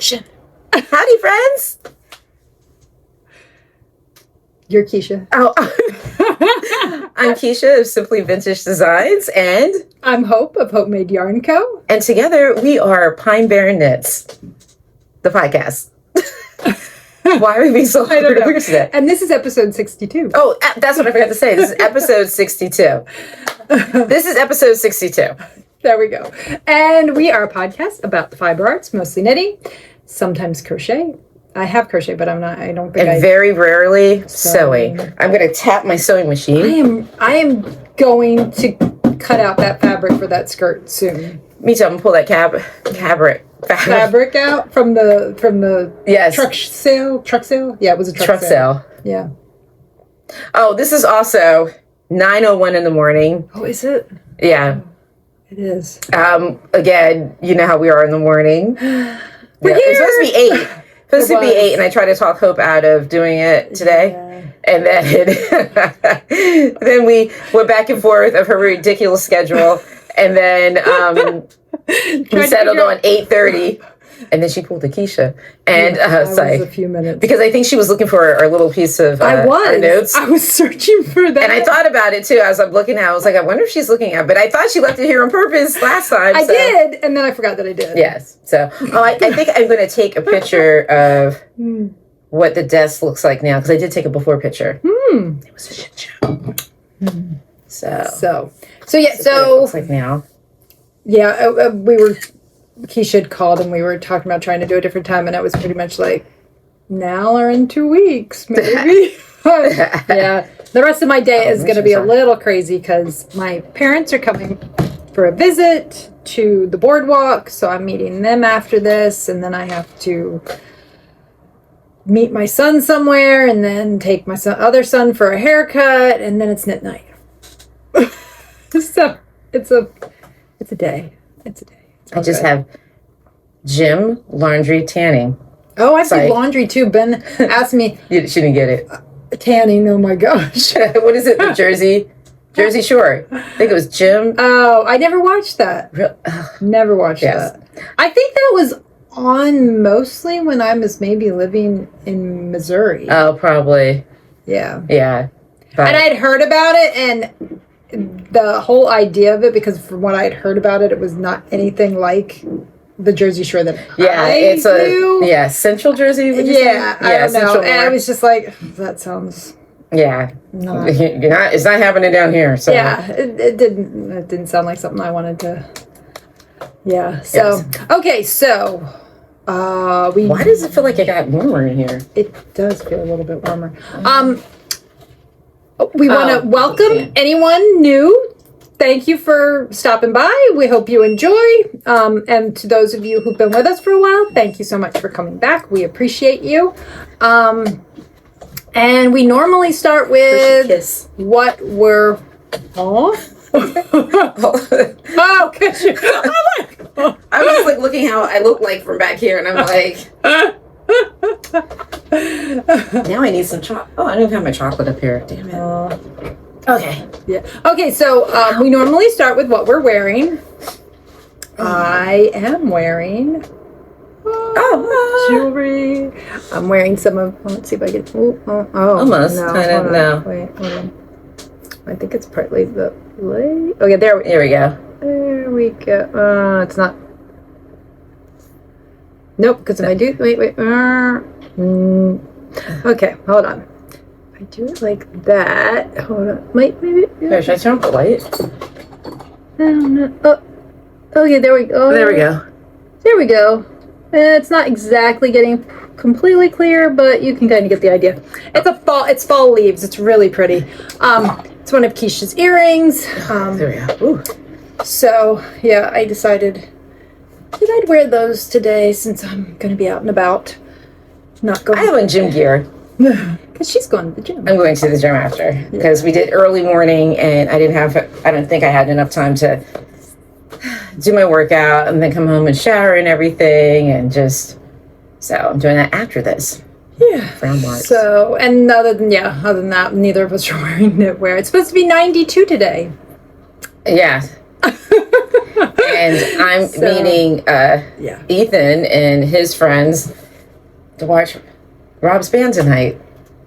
Action! Howdy, friends! You're Kiesha. Oh, I'm Kiesha of Simply Vintage Designs, and I'm Hope of hopemadeyarnco. And together we are Pine Barren Knits, the podcast. Why are we being so weird today? And this is episode 62. Oh, that's what I forgot to say. This is episode 62. This is episode 62. There we go. And we are a podcast about the fiber arts, mostly knitting, sometimes crochet. I have crochet, but I don't think very rarely sewing. I'm going to tap my sewing machine. I am going to cut out that fabric for that skirt soon. Me too. I'm going to pull that fabric out from the yes. truck sale. Yeah, it was a truck sale. Yeah. Oh, this is also 9:01 in the morning. Oh, is it? Yeah. It is. Again, you know how we are in the morning. We're here. It's supposed to be 8. Supposed to be 8, and I tried to talk Hope out of doing it today. Yeah. And then we went back and forth of her ridiculous schedule. And then we settled on 8:30. And then she pulled a Kiesha. And was a few minutes. Because I think she was looking for our little piece of our notes. I was searching for that. And I thought about it too. As I'm looking at it, I was like, I wonder if she's looking at it. But I thought she left it here on purpose last time. I did. And then I forgot that I did. Yes. So I think I'm going to take a picture of what the desk looks like now. Because I did take a before picture. It was a shit show. So yeah. So it looks like now. Yeah. Kiesha had called and we were talking about trying to do a different time, and I was pretty much like, now or in 2 weeks, maybe. Yeah. The rest of my day is going to be a little crazy because my parents are coming for a visit to the boardwalk, so I'm meeting them after this, and then I have to meet my son somewhere, and then take my other son for a haircut, and then it's knit night. So it's a day. It's a day. I just have gym, laundry, tanning. Oh, I do laundry too. Ben asked me. You shouldn't get it. Tanning, oh my gosh. What is it? The Jersey Shore. I think it was gym. Oh, I never watched that. Never watched that. I think that was on mostly when I was maybe living in Missouri. Oh, probably. Yeah. Yeah. But. And I'd heard about it, and the whole idea of it, because from what I'd heard about it, it was not anything like the Jersey Shore that it's Central Jersey. Would you say? I don't know. And I was just like, that sounds. Yeah. It's not happening down here. So yeah, it didn't sound like something I wanted to. Yeah. So okay. So why does it feel like it got warmer in here? It does feel a little bit warmer. We want to welcome anyone new. Thank you for stopping by. We hope you enjoy. And to those of you who've been with us for a while, thank you so much for coming back. We appreciate you. And we normally start with what we're... Oh, because you... Oh, I was like looking how I look like from back here, and I'm like... Now I need some chocolate. Oh, I don't even have my chocolate up here. Damn it. Okay. Yeah. Okay, so we normally start with what we're wearing. I am wearing jewelry. I'm wearing some of... let's see if I get... almost. No. Wait, hold on. I think it's partly the light. Okay, there we go. There we go. It's not... Nope, because if I do... Wait. Okay, hold on. I do it like that. Hold on. Maybe. Here, should I turn off the light? I don't know. Oh, okay, there we go. There we go. There we go. It's not exactly getting completely clear, but you can kind of get the idea. It's fall leaves. It's really pretty. It's one of Kiesha's earrings. There we go. Ooh. So, yeah, I decided that I'd wear those today since I'm going to be out and about. Not going. I have on gym gear. Because she's going to the gym. I'm going to the gym after. Because we did early morning, and I don't think I had enough time to do my workout and then come home and shower and everything, and so I'm doing that after this. Yeah. So, and other than that, neither of us are wearing knitwear. It's supposed to be 92 today. Yeah. And I'm meeting Ethan and his friends to watch Rob's band tonight.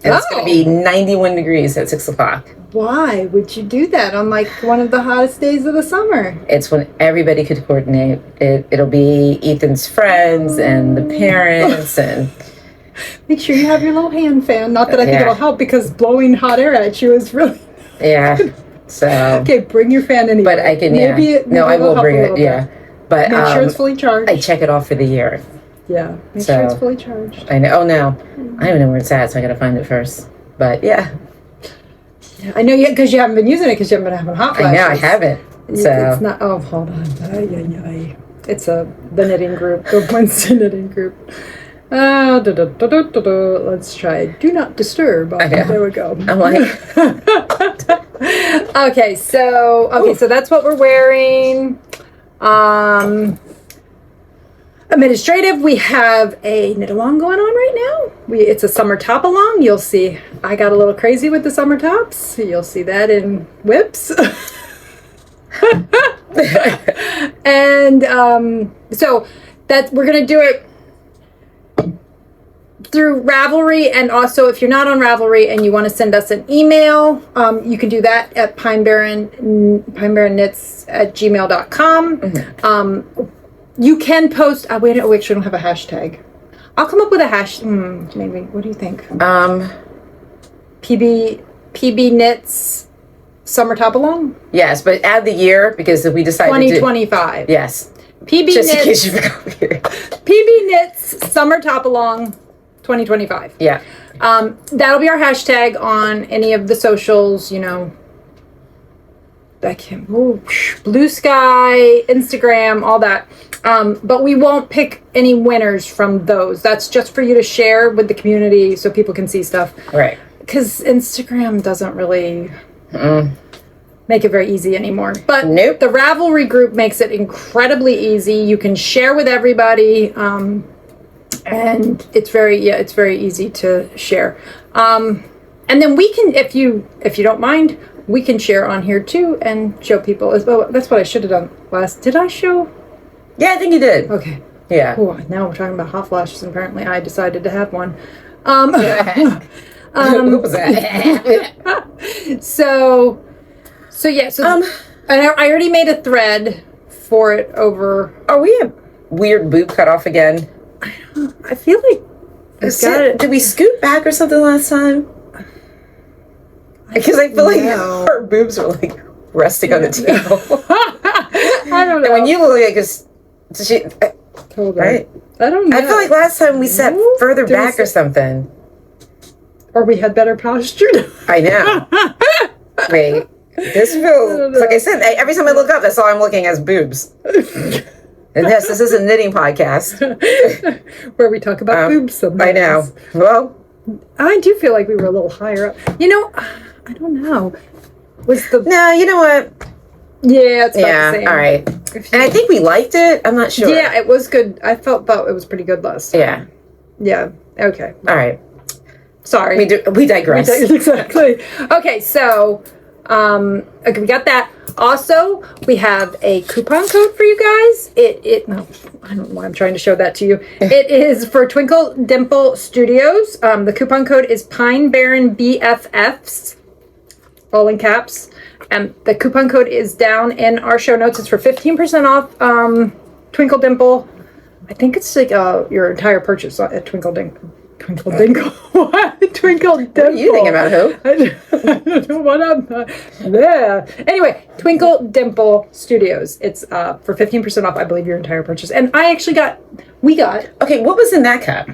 And it's going to be 91 degrees at 6 o'clock. Why would you do that on like one of the hottest days of the summer? It's when everybody could coordinate. It'll be Ethan's friends and the parents and... Make sure you have your little hand fan. Not that I think it'll help because blowing hot air at you is really... Yeah. So... Okay, bring your fan anyway. But I can, maybe I will bring it, yeah. But make sure it's fully charged. I check it off for the year. Yeah, make sure it's fully charged. I know. Oh, no. I don't even know where it's at, so I got to find it first. But, yeah. I know because you haven't been using it because you haven't been having hot flashes. I know, I haven't. So. It's not... Oh, hold on. It's the knitting group, the Wednesday knitting group. Let's try Do Not Disturb. Oh, there we go. I'm like... Okay, so that's what we're wearing. Administrative, we have a Knitalong going on right now. It's a Summertop-a-long. You'll see I got a little crazy with the summer tops. You'll see that in whips. And so that we're gonna do it through Ravelry, and also if you're not on Ravelry and you want to send us an email, you can do that at pinebarrenknits@gmail.com. Mm-hmm. You can post. We actually don't have a hashtag. I'll come up with a hash. Maybe. What do you think? PB Knits Summertop-a-long. Yes, but add the year because we decided 2025. Yes. PB Just Knits. in case you forgot. PB Knits Summertop-a-long 2025. Yeah. That'll be our hashtag on any of the socials. You know. Blue Sky, Instagram, all that. But we won't pick any winners from those. That's just for you to share with the community so people can see stuff. Right. Because Instagram doesn't really make it very easy anymore. But nope. The Ravelry group makes it incredibly easy. You can share with everybody. And it's very easy to share. And then we can, if you don't mind, we can share on here too and show people as well. That's what I should have done last. Did I show? Yeah, I think you did. Okay. Yeah. Ooh, now we're talking about hot flashes, and apparently I decided to have one. What was that? So yeah. And I already made a thread for it over. Are we a weird boob cut off again? I feel like did we scoot back or something last time? Because I feel like our boobs were like resting on the table. I don't know. And when you look like right? I don't know. I feel like last time we sat further back or something. Or we had better posture. I know. Wait. This feels, like I said, every time I look up, that's all I'm looking as boobs. And yes, this is a knitting podcast. Where we talk about boobs sometimes. I know. Well. I do feel like we were a little higher up. You know, I don't know. No, you know what? Yeah, it's about the same. All right. And I think we liked it. I'm not sure. Yeah, it was good. I thought it was pretty good last time. Yeah. Yeah. Okay. All right. Sorry. We digress. Exactly. Okay, so okay, we got that. Also, we have a coupon code for you guys. No, I don't know why I'm trying to show that to you. It is for Twinkle Dimple Studios. The coupon code is Pine Barren BFFs, all in caps. The coupon code is down in our show notes. It's for 15% off Twinkle Dimple. I think it's like your entire purchase at Twinkle Dinkle. What? Twinkle Dimple. What are you thinking about, Hope? I don't know what I'm... Yeah. Anyway, Twinkle Dimple Studios. It's for 15% off, I believe, your entire purchase. And I actually we got... Okay, what was in that cup?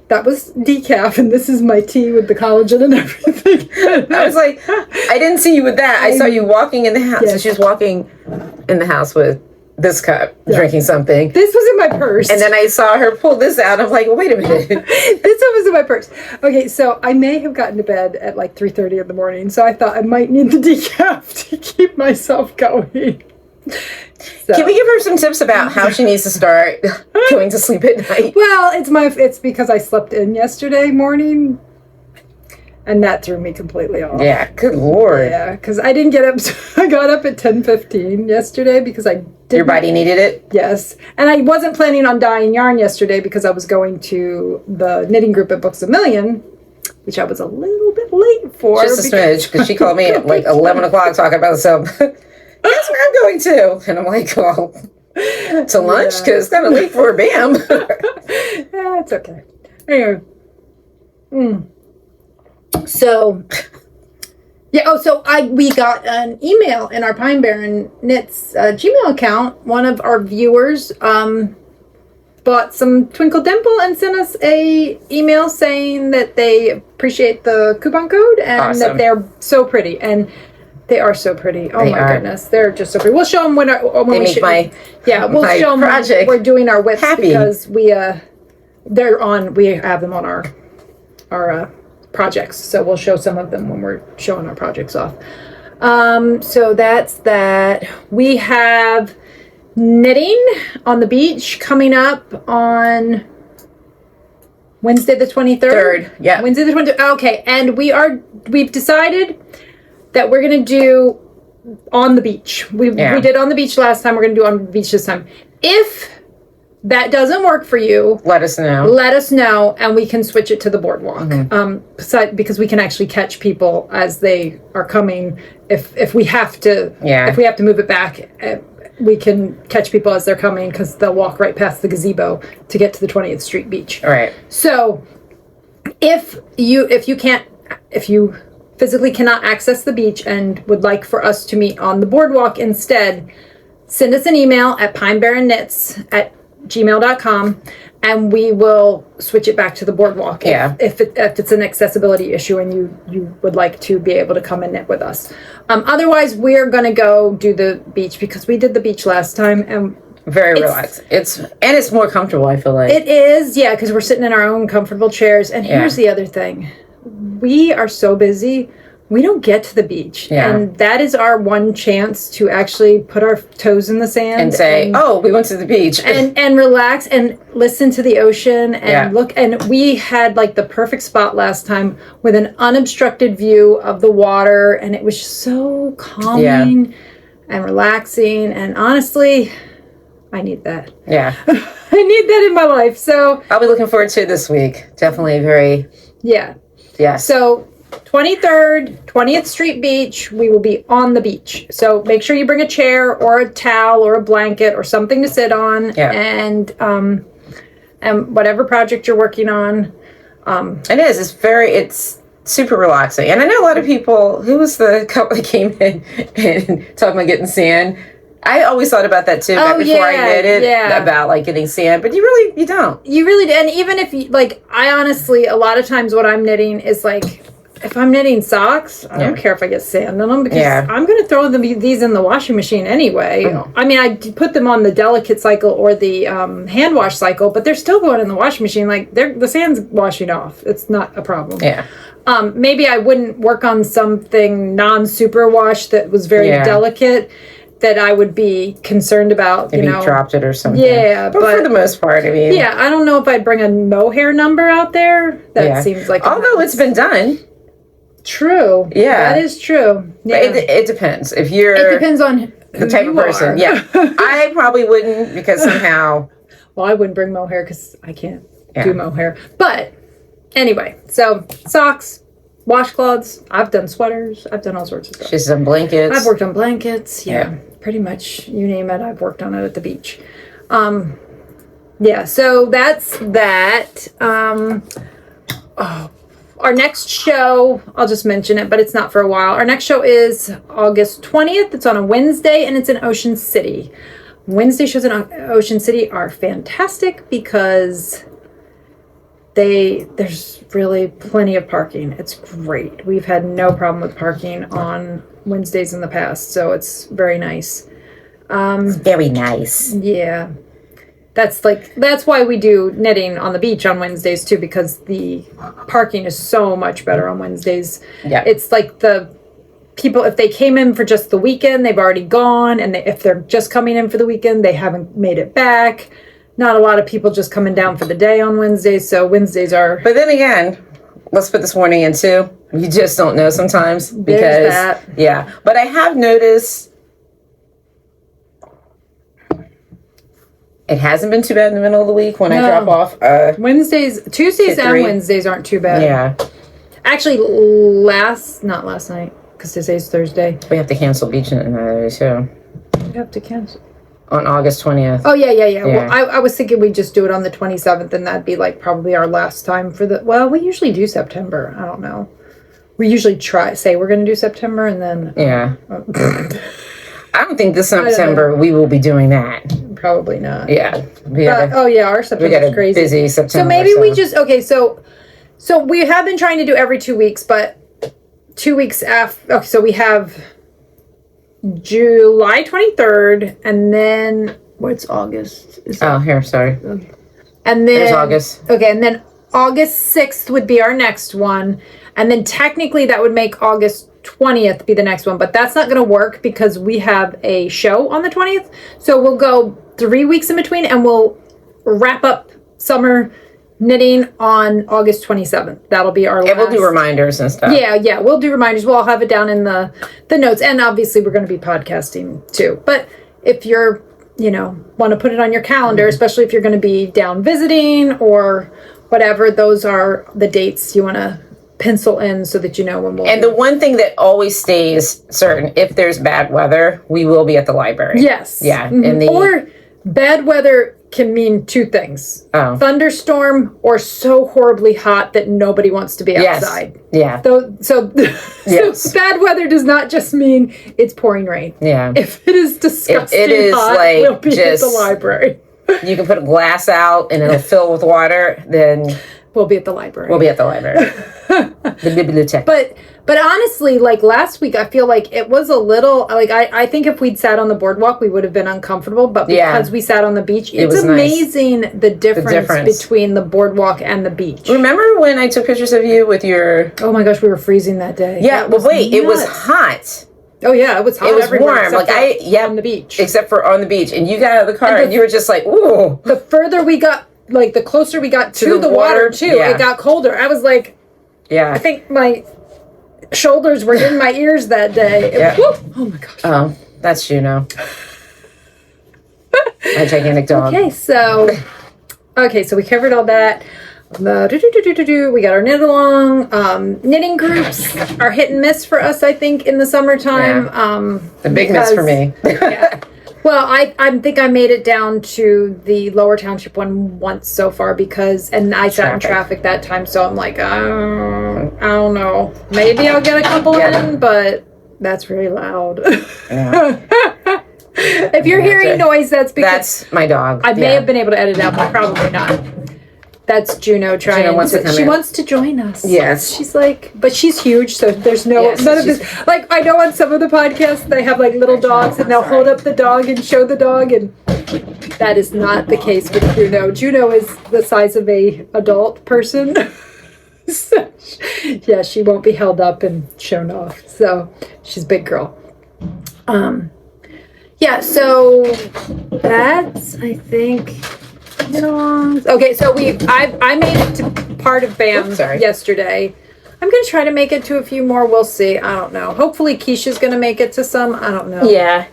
That was decaf, and this is my tea with the collagen and everything. I was like, I didn't see you with that. I saw you walking in the house. Yes. So she was walking in the house with this cup, drinking something. This was in my purse. And then I saw her pull this out. I'm like, well, wait a minute. This one was in my purse. Okay, so I may have gotten to bed at like 3:30 in the morning, so I thought I might need the decaf to keep myself going. So. Can we give her some tips about how she needs to start going to sleep at night? Well, it's because I slept in yesterday morning. And that threw me completely off. Yeah, good Lord. Yeah, because I didn't get up. I got up at 10:15 yesterday because I didn't. Your body needed it? Yes. And I wasn't planning on dyeing yarn yesterday because I was going to the knitting group at Books A Million, which I was a little bit late for. Just a smidge, because she called me at like 11 o'clock talking about some, guess where I'm going to? And I'm like, well, to lunch? Because it's kind of late for a BAM. Yeah, it's okay. Anyway. So, yeah. Oh, so we got an email in our Pine Barren Knits Gmail account. One of our viewers bought some Twinkle Dimple and sent us a email saying that they appreciate the coupon code and that they're so pretty. And they are so pretty. Oh my goodness, they're just so pretty. We'll show them when we show them. We'll show them when we're doing our whips because we have them on our projects, so we'll show some of them when we're showing our projects off. So that's that. We have knitting on the beach coming up on Wednesday the 23rd. Yeah, Wednesday the 23rd. Okay, and we've decided that we're gonna do on the beach. We did on the beach last time. We're gonna do on the beach this time. If that doesn't work for you, let us know. Let us know, and we can switch it to the boardwalk. Because we can actually catch people as they are coming. If we have to, if we have to move it back, we can catch people as they're coming because they'll walk right past the gazebo to get to the 20th Street Beach. All right. So, if you physically cannot access the beach and would like for us to meet on the boardwalk instead, send us an email at pinebarrenknits@gmail.com and we will switch it back to the boardwalk if it's an accessibility issue and you would like to be able to come and knit with us. Otherwise, we're going to go do the beach because we did the beach last time and very relaxed. It's more comfortable, I feel like. It is, yeah, because we're sitting in our own comfortable chairs. And here's the other thing. We are so busy. We don't get to the beach. Yeah. And that is our one chance to actually put our toes in the sand. And say, we went to the beach. And relax and listen to the ocean and look. And we had like the perfect spot last time with an unobstructed view of the water. And it was just so calming and relaxing. And honestly, I need that. Yeah. I need that in my life. So I'll be looking forward to it this week. Definitely very... Yeah. Yeah. So 23rd, 20th Street Beach, we will be on the beach. So make sure you bring a chair or a towel or a blanket or something to sit on and whatever project you're working on. It's super relaxing. And I know a lot of people, who was the couple that came in and talking about getting sand? I always thought about that too back before I knitted about like getting sand, but you don't. You really, and even if you I honestly, a lot of times what I'm knitting is like, if I'm knitting socks, I don't care if I get sand on them because I'm going to throw these in the washing machine anyway. I mean, I put them on the delicate cycle or the hand wash cycle, but they're still going in the washing machine. Like the sand's washing off. It's not a problem. Yeah. Maybe I wouldn't work on something non-superwash that was very delicate. That I would be concerned about, if you dropped it or something. Yeah, but for the most part, I mean. Yeah, I don't know if I'd bring a mohair number out there. That seems like. Although it's been done. True. Yeah, that is true. Yeah. It depends. If you're. It depends on the type of person. Yeah, I probably wouldn't because somehow. Well, I wouldn't bring mohair because I can't do mohair. But anyway, so socks. Washcloths. I've done sweaters. I've done all sorts of stuff. She's done blankets. I've worked on blankets. Yeah. Pretty much you name it, I've worked on it at the beach. So that's that. Our next show, I'll just mention it, but it's not for a while. Our next show is August 20th. It's on a Wednesday, and it's in Ocean City. Wednesday shows in Ocean City are fantastic because there's really plenty of parking. It's great. We've had no problem with parking on Wednesdays in the past, so it's very nice. It's very nice. Yeah. That's why we do knitting on the beach on Wednesdays too, because the parking is so much better on Wednesdays. Yeah. It's like the people, if they came in for just the weekend, they've already gone, and if they're just coming in for the weekend, they haven't made it back. Not a lot of people just coming down for the day on Wednesdays, so Wednesdays are... But then again, let's put this warning in too. You just don't know sometimes because There's that. yeah. But I have noticed it hasn't been too bad in the middle of the week when I drop off. Tuesdays and Wednesdays aren't too bad. Yeah. Actually, not last night, because today's Thursday. We have to cancel beach night too. We have to cancel. On August 20th. Oh, yeah. Well, I was thinking we'd just do it on the 27th, and that'd be like probably our last time for the... Well, we usually do September. I don't know. We usually say we're going to do September, and then... Yeah. I don't think this September we will be doing that. Probably not. Yeah. Our September's crazy. Busy September. So maybe we just... Okay, so we have been trying to do every 2 weeks, but 2 weeks after... Okay, so we have... July 23rd, and then what's August? Here, sorry. And then there's August. Okay, and then August 6th would be our next one, and then technically that would make August 20th be the next one, but that's not going to work because we have a show on the 20th. So we'll go 3 weeks in between, and we'll wrap up summer knitting on August 27th. That'll be our last. We'll do reminders and stuff. Yeah, we'll do reminders. We'll all have it down in the notes. And obviously we're going to be podcasting too. But if you're, want to put it on your calendar, especially if you're going to be down visiting or whatever, those are the dates you want to pencil in so that you know when we'll... And the one thing that always stays certain, if there's bad weather, we will be at the library. Yes. Yeah. Mm-hmm. Or bad weather can mean two things. Thunderstorm or so horribly hot that nobody wants to be outside. Yeah. So bad weather does not just mean it's pouring rain. Yeah. If it is disgusting it is hot, like we'll be at the library. You can put a glass out and it'll fill with water, then... We'll be at the library. We'll be at the library. The bibliothèque. But honestly, like last week, I feel like it was a little, like I think if we'd sat on the boardwalk, we would have been uncomfortable. But because we sat on the beach, it's amazing nice. The difference between the boardwalk and the beach. Remember when I took pictures of you with your... Oh my gosh, we were freezing that day. Yeah, well wait, nuts. It was hot. Oh yeah, it was hot. It was warm. Like on the beach. Except for on the beach. And you got out of the car and you were just like, ooh. The further we got, like the closer we got to the water too, it got colder. I was like, I think my shoulders were in my ears that day. Oh my gosh. Oh, that's Juno. My gigantic dog. Okay, so we covered all that. We got our Knitalong. Knitting groups are hit and miss for us, I think, in the summertime. Yeah. The big miss for me. Yeah. Well, I think I made it down to the Lower Township one once so far and I sat in traffic that time, so I'm like, I don't know. Maybe I'll get a couple in, but that's really loud. Yeah. If you're hearing noise, that's because... That's my dog. I may have been able to edit it out, but probably not. That's Juno trying she wants to join us. Yes. She's like, but she's huge, so there's none of this. Like, I know on some of the podcasts, they have like little dogs and they'll hold up the dog and show the dog, and that is not the case with Juno. Juno is the size of a adult person. So, yeah, she won't be held up and shown off. So she's a big girl. Yeah, so that's, I think... Okay, so I made it to part of BAM yesterday. I'm going to try to make it to a few more. We'll see. I don't know. Hopefully Kiesha's going to make it to some. I don't know. Yeah.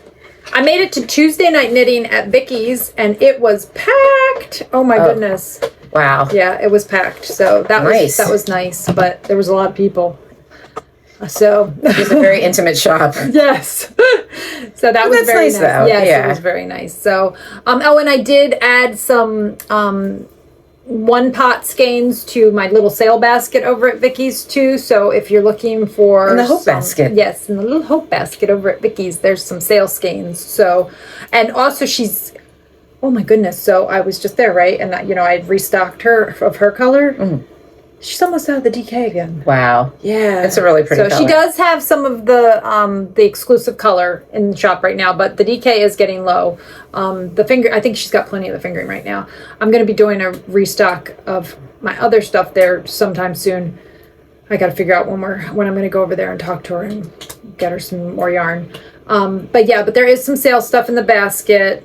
I made it to Tuesday night knitting at Vicky's, and it was packed. Oh my goodness. Wow. Yeah, it was packed. So that was nice, but there was a lot of people. So it was a very intimate shop. Yes. So that was very nice. Though. Yes, it was very nice. So and I did add some one pot skeins to my little sale basket over at Vicky's too. So if you're looking for in the Hope basket. Yes, in the little Hope basket over at Vicky's, there's some sale skeins. So, and also she's, oh my goodness. So I was just there, right? And I'd restocked her of her color. Mm. She's almost out of the DK again. Wow. Yeah. It's a really pretty color. So she does have some of the exclusive color in the shop right now, but the DK is getting low. I think she's got plenty of the fingering right now. I'm going to be doing a restock of my other stuff there sometime soon. I got to figure out when I'm going to go over there and talk to her and get her some more yarn. But there is some sale stuff in the basket.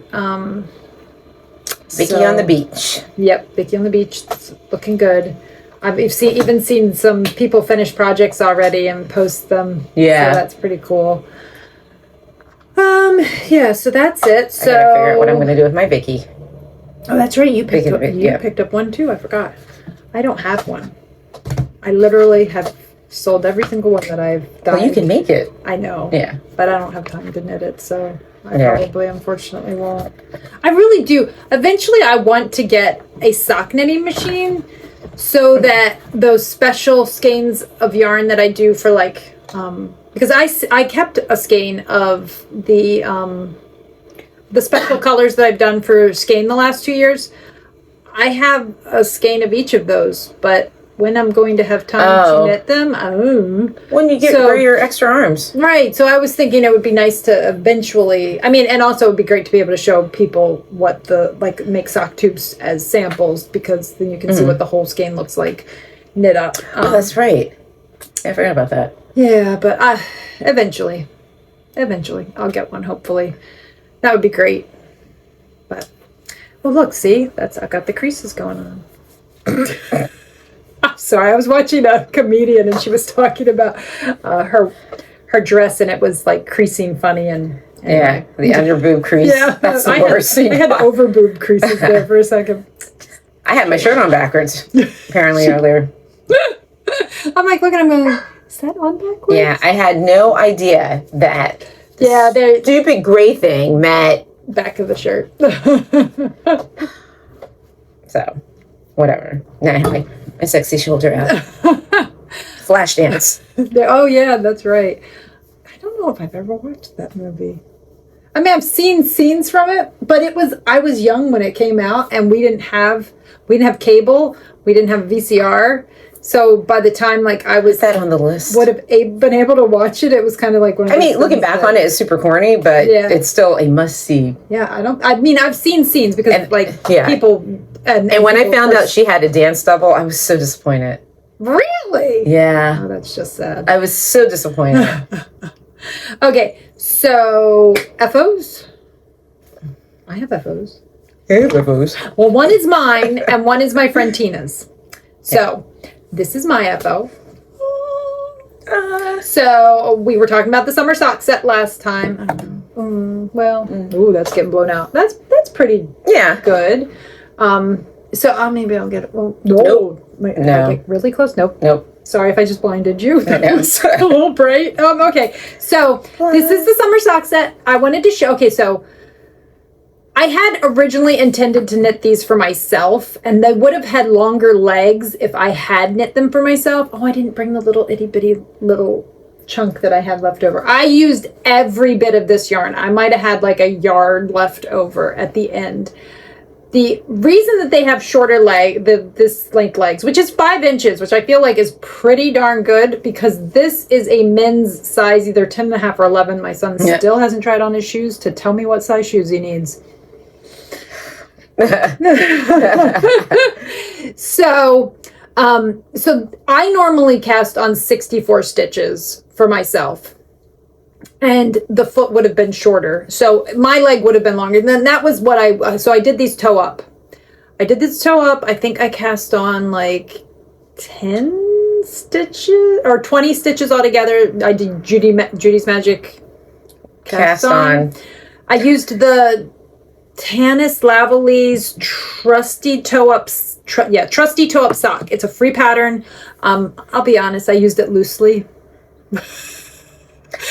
Vicky on the beach. Yep. Vicky on the beach. It's looking good. I've even seen some people finish projects already and post them. Yeah. So that's pretty cool. Yeah, so that's it. So I gotta figure out what I'm gonna do with my Vicky. Oh, that's right. You picked Yeah. picked up one too. I forgot. I don't have one. I literally have sold every single one that I've done. Well, you can make it. I know. Yeah. But I don't have time to knit it, so I Yeah. probably, unfortunately, won't. I really do. Eventually, I want to get a sock knitting machine so that those special skeins of yarn that I do for like, because I kept a skein of the special colors that I've done for skein the last 2 years. I have a skein of each of those, but when I'm going to have time to knit them, when you get for your extra arms. Right. So I was thinking it would be nice to eventually, and also it would be great to be able to show people what make sock tubes as samples, because then you can see what the whole skein looks like knit up. Oh, that's right. I forgot about that. Yeah, but eventually I'll get one, hopefully. That would be great. But, well, look, see, I got the creases going on. Sorry, I was watching a comedian and she was talking about her dress, and it was like creasing funny and yeah, the under boob crease. Yeah, that's the worst. I had over boob creases there for a second. I had my shirt on backwards. Apparently earlier. I'm like, look at him going, is that on backwards? Yeah, I had no idea that. Yeah, the stupid gray thing meant back of the shirt. So, whatever. Now I have my sexy shoulder out. Flash dance. Oh yeah, that's right. I don't know if I've ever watched that movie. I mean, I've seen scenes from it, but I was young when it came out, and we didn't have cable, we didn't have VCR. So by the time I was that on the list, would have been able to watch it, it was kind of like one of those looking back on it is super corny, but it's still a must see. Yeah, I've seen scenes because people and when I found out she had a dance double, I was so disappointed. Really? Yeah. Oh, that's just sad. I was so disappointed. Okay, so FOs. I have FOs. Hey, FOs. Well, one is mine and one is my friend Tina's. So. This is my FO. So we were talking about the summer sock set last time. I don't know. Ooh, that's getting blown out. That's pretty good. So maybe I'll get it. Well, no. Get really close. Nope. Sorry if I just blinded you. That was a little bright. Okay. So this is the summer sock set. I wanted to show. Okay, so I had originally intended to knit these for myself, and they would have had longer legs if I had knit them for myself. Oh, I didn't bring the little itty bitty little chunk that I had left over. I used every bit of this yarn. I might have had like a yard left over at the end. The reason that they have shorter this length legs, which is 5 inches, which I feel like is pretty darn good, because this is a men's size, either 10.5 or 11. My son still hasn't tried on his shoes to tell me what size shoes he needs. So I normally cast on 64 stitches for myself, and the foot would have been shorter, so my leg would have been longer. And then that was what I did these toe up. I think I cast on like 10 stitches or 20 stitches altogether. I did Judy's Magic cast on. I used the Tanis Lavalley's trusty toe up sock. It's a free pattern. I'll be honest, I used it loosely.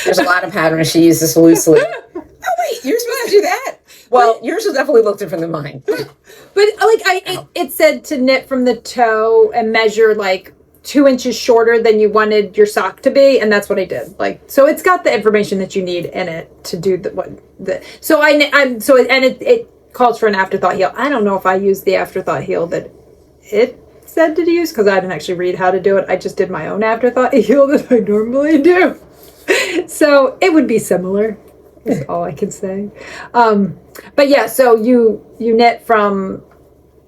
There's a lot of patterns she uses loosely. Oh wait, you're supposed to do that? Well, yours will definitely look different than mine. But it said to knit from the toe and measure 2 inches shorter than you wanted your sock to be, and that's what I did. So it's got the information that you need in it to do it calls for an afterthought heel. I don't know if I used the afterthought heel that it said to use, because I didn't actually read how to do it. I just did my own afterthought heel that I normally do. So it would be similar, is all I can say. But yeah, so you knit from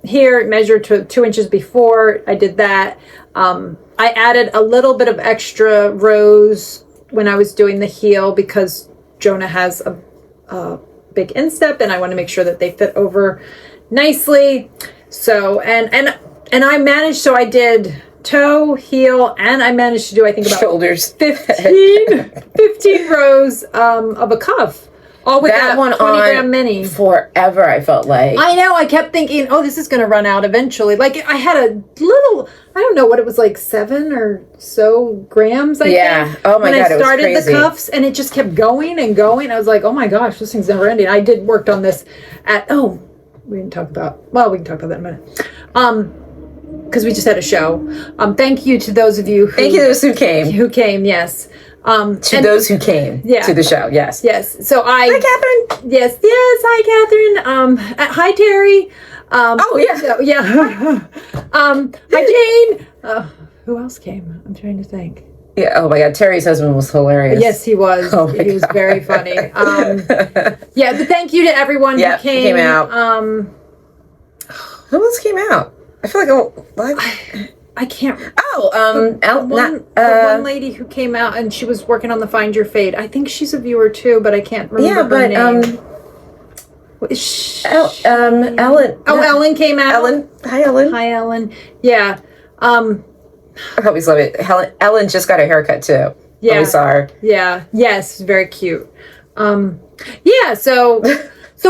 here, measure to 2 inches before. I did that. I added a little bit of extra rows when I was doing the heel, because Jonah has a big instep, and I want to make sure that they fit over nicely. So and I managed. So I did toe, heel, and I managed to do, I think, about Shoulders. 15 rows of a cuff. All with that 20 gram mini. Forever, I felt like. I know. I kept thinking, oh, this is going to run out eventually. Like, I had a little, I don't know what it was, like 7 or so grams, I think. Oh my God, it was when I started crazy. the cuffs, and it just kept going and going. I was like, oh my gosh, this thing's never ending. I worked on this we didn't talk about, well, we can talk about that in a minute. Because we just had a show. Thank you to those of you who came. Who came, yes. To those who came to the show, yes. Yes. So Hi, Catherine. Yes. Hi, Catherine. Hi, Terry. Oh, yeah. So, yeah. Hi, Jane. Who else came? I'm trying to think. Yeah. Oh my God, Terry's husband was hilarious. Yes, he was. Oh my He was God. very funny. Yeah, but thank you to everyone who came out. Who else came out? I feel like I can't. the one lady who came out and she was working on the Find Your Fade. I think she's a viewer too, but I can't remember her name. Ellen. Oh, Ellen came out. Ellen. Hi, Ellen. Hi, Ellen. Yeah. I always love it. Ellen just got a haircut too. Yeah. We saw her. Yeah. Yes. Very cute. Yeah. So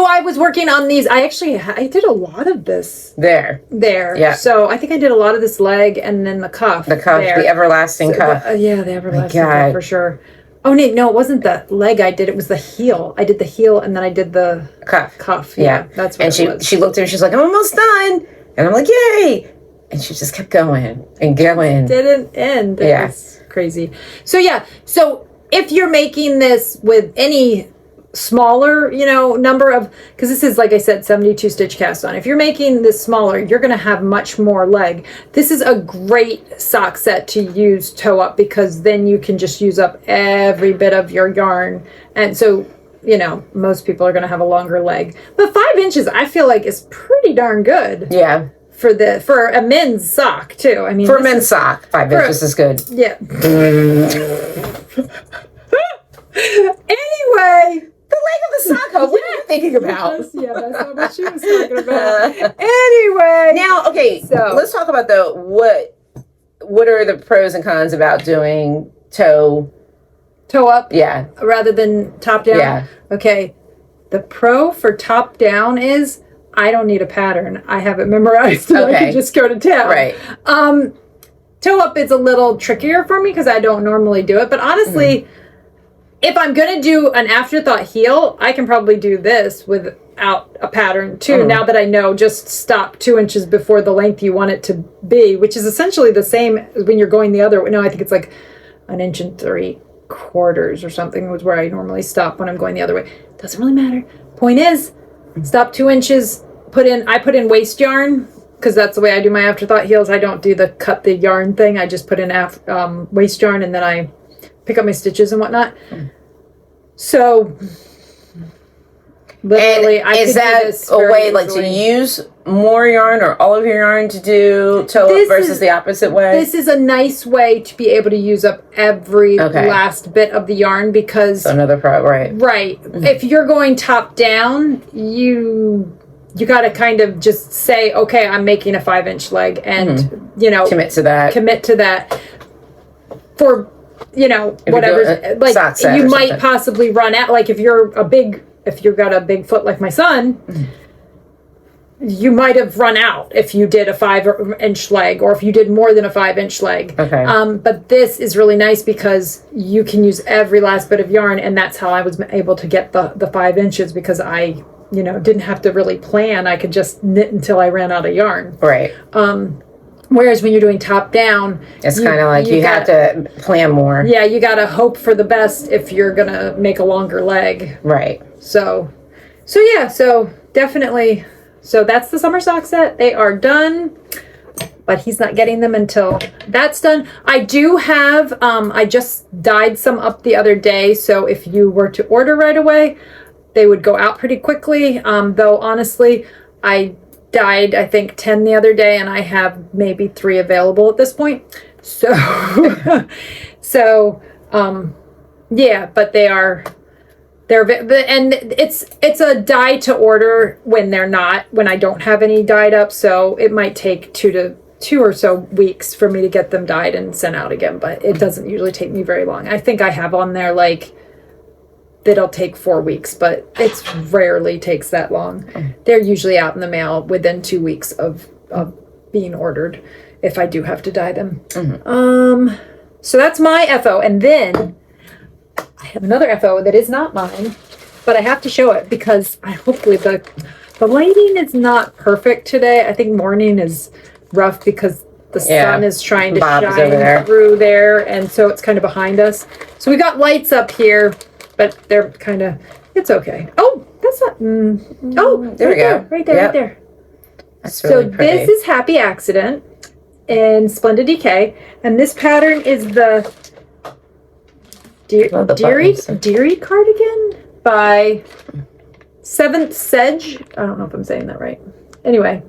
I was working on these. I did a lot of this There. Yeah. So I think I did a lot of this leg and then the cuff. The cuff, there. the everlasting cuff. Yeah, the everlasting God. cuff for sure. Oh, no, it wasn't the leg I did. It was the heel. I did the heel and then I did the Cuff. Yeah, that's what and it was. she looked at me, she's like, I'm almost done. And I'm like, yay. And she just kept going and going. Didn't end. It Yeah. was crazy. So yeah. So if you're making this with any smaller, number of, because this is, like I said, 72 stitch cast on. If you're making this smaller, you're going to have much more leg. This is a great sock set to use toe up because then you can just use up every bit of your yarn. And so, most people are going to have a longer leg. But 5 inches, I feel like, is pretty darn good. Yeah. For a men's sock too. I mean, for a men's sock, 5 inches is good. Yeah. Anyway. The leg of the sock, Hope. What are you thinking about? That's not what she was talking about. Anyway. Now, okay, so let's talk about what are the pros and cons about doing toe up? Yeah. Rather than top down? Yeah. Okay. The pro for top down is I don't need a pattern. I have it memorized and I can just go to town. Right. Toe up is a little trickier for me because I don't normally do it, but honestly, if I'm going to do an afterthought heel, I can probably do this without a pattern too. Now that I know, just stop 2 inches before the length you want it to be, which is essentially the same as when you're going the other way. No, I think it's like 1 3/4 inches or something was where I normally stop when I'm going the other way. Doesn't really matter. Point is, stop 2 inches, I put in waste yarn because that's the way I do my afterthought heels. I don't do the cut the yarn thing. I just put in waste yarn and then I pick up my stitches and whatnot. So literally, is that a way to use more yarn or all of your yarn to do toe up versus the opposite way? This is a nice way to be able to use up every last bit of the yarn because so another pro, right? Right. If you're going top down, you got to kind of just say, okay, I'm making a 5-inch leg and commit to that for whatever, like you might possibly run out. Like if you've got a big foot like my son, you might have run out if you did a 5-inch leg or if you did more than a 5-inch leg. Okay. But this is really nice because you can use every last bit of yarn, and that's how I was able to get the 5 inches because I, didn't have to really plan. I could just knit until I ran out of yarn. Right. Whereas when you're doing top down, it's kind of like you have to plan more. Yeah, you got to hope for the best if you're going to make a longer leg. Right. So definitely. So that's the summer sock set. They are done, but he's not getting them until that's done. I do have, I just dyed some up the other day. So if you were to order right away, they would go out pretty quickly. Though honestly, I dyed, I think 10 the other day and I have maybe 3 available at this point. So, yeah, but they're and it's a dye to order when I don't have any dyed up. So it might take 2 2 or so weeks for me to get them dyed and sent out again, but it doesn't usually take me very long. I think I have on there like that'll take 4 weeks, but it's rarely takes that long. They're usually out in the mail within 2 weeks of being ordered if I do have to dye them. So that's my FO, and then I have another FO that is not mine, but I have to show it because hopefully the lighting is not perfect today. I think morning is rough because the sun is trying to shine through there, and so it's kind of behind us. So we got lights up here, but they're kind of, it's okay. Oh, that's not, oh, there we go. Right there, right there. That's really pretty. This is Happy Accident in Splendid DK, and this pattern is the Deary cardigan by 7th Sedge. I don't know if I'm saying that right. Anyway,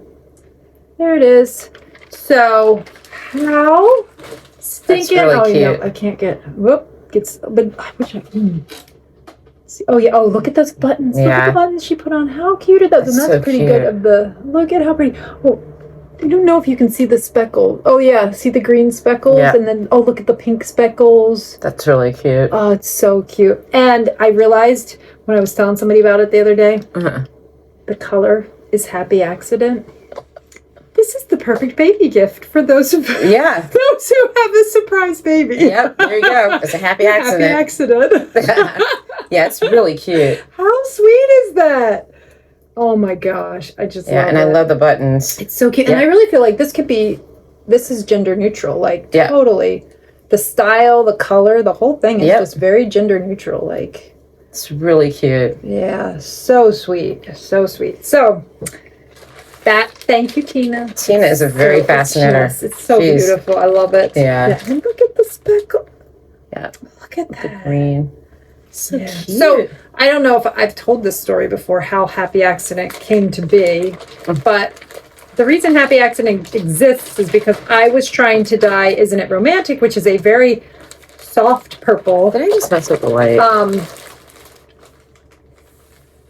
there it is. So how stinking, really cute. I can't get, but I wish I oh yeah, oh look at those buttons. Look at the buttons she put on. How cute are those? And that's so pretty cute. Good of the, look at how pretty. Oh, I don't know if you can see the speckles. Oh yeah, see the green speckles? Yeah. And then, oh look at the pink speckles. That's really cute. Oh, it's so cute. And I realized when I was telling somebody about it the other day, the color is Happy Accident. This is the perfect baby gift for those of those who have a surprise baby. Yep, there you go. It's a happy accident. Happy accident. Yeah, it's really cute. How sweet is that? Oh my gosh, I just love and it. I love the buttons. It's so cute, and I really feel like this is gender neutral, like totally. The style, the color, the whole thing is just very gender neutral. Like, it's really cute. Yeah, so sweet, so sweet. So. Thank you, Tina. Tina is a very fast knitter. Yes, it's so beautiful. I love it. Yeah. And look at the speckle. Yeah. Look at that. The green. So cute. So I don't know if I've told this story before, how Happy Accident came to be, but the reason Happy Accident exists is because I was trying to dye Isn't It Romantic, which is a very soft purple. Did I just mess with the light?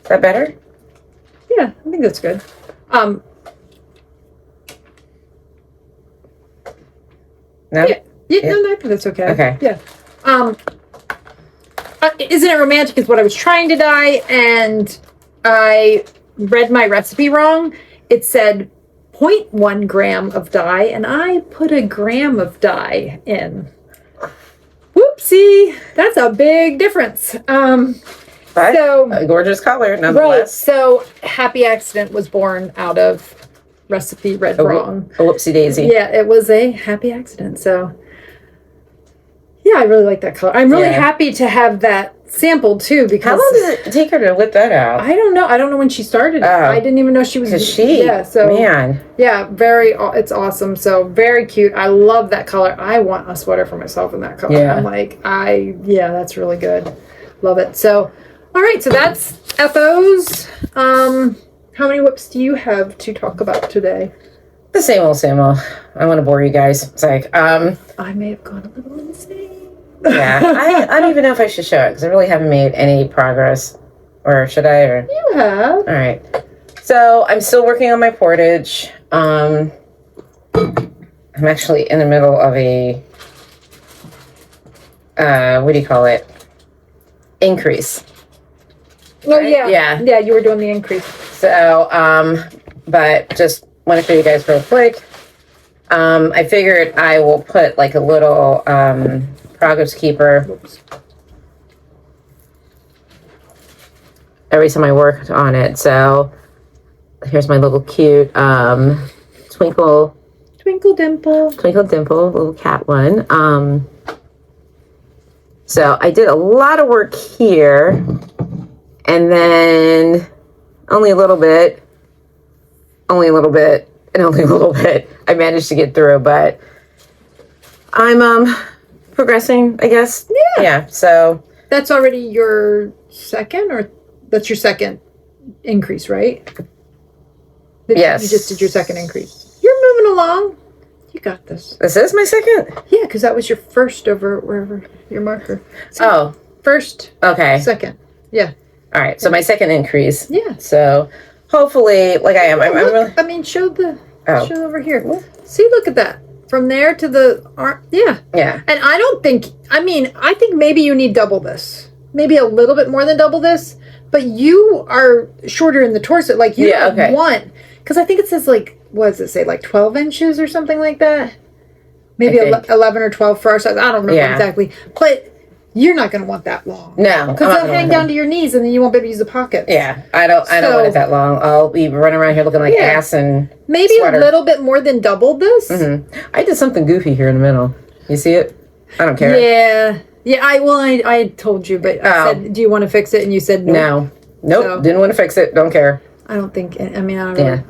Is that better? Yeah, I think that's good. No? No, I think that's okay. Okay. Yeah. Isn't It Romantic is what I was trying to dye, and I read my recipe wrong. It said 0.1 gram of dye, and I put a gram of dye in. Whoopsie! That's a big difference. But a gorgeous color, nonetheless. Right. So Happy Accident was born out of recipe read wrong. A whoopsie daisy. Yeah, it was a happy accident. So yeah, I really like that color. I'm really happy to have that sample too, because how long did it take her to whip that out? I don't know. I don't know when she started. I didn't even know she was. It's awesome. So very cute. I love that color. I want a sweater for myself in that color. I'm like, that's really good. Love it. So. All right, so that's FOs. How many whips do you have to talk about today? The same old, same old. I want to bore you guys. It's like, I may have gone a little insane. Yeah, I don't even know if I should show it because I really haven't made any progress. Or should I? Or you have. All right. So I'm still working on my portage. I'm actually in the middle of a what do you call it? Increase. Oh, right? Yeah, you were doing the increase. So, but just want to show you guys real quick. I figured I will put like a little progress keeper every time I work on it. So, here's my little cute Twinkle Dimple, little cat one. So, I did a lot of work here. And then only a little bit, and only a little bit I managed to get through, but I'm progressing, I guess. Yeah, so that's already your second, or that's your second increase, right? Yes. You just did your second increase. You're moving along. You got this. This is my second? Yeah, because that was your first over wherever your marker. So, first. Okay. Second. Yeah. All right, so my second increase. Yeah. So hopefully, like I am, I'm really. I mean, show the Oh. Show over here. See, look at that. From there to the arm. Yeah. Yeah. And I don't think, I think maybe you need double this. Maybe a little bit more than double this. But you are shorter in the torso. Like, you don't want, because I think it says, like, what does it say? Like 12 inches or something like that? Maybe 11 or 12 for our size. I don't remember exactly. But you're not going to want that long. No. Because they'll hang down to your knees and then you won't be able to use the pockets. Yeah. I don't want it that long. I'll be running around here looking like ass and maybe sweater. A little bit more than double this. Mm-hmm. I did something goofy here in the middle. You see it? I don't care. Yeah. Yeah, I told you, but I said, do you want to fix it? And you said no. No. Nope. So, didn't want to fix it. Don't care. I don't think, I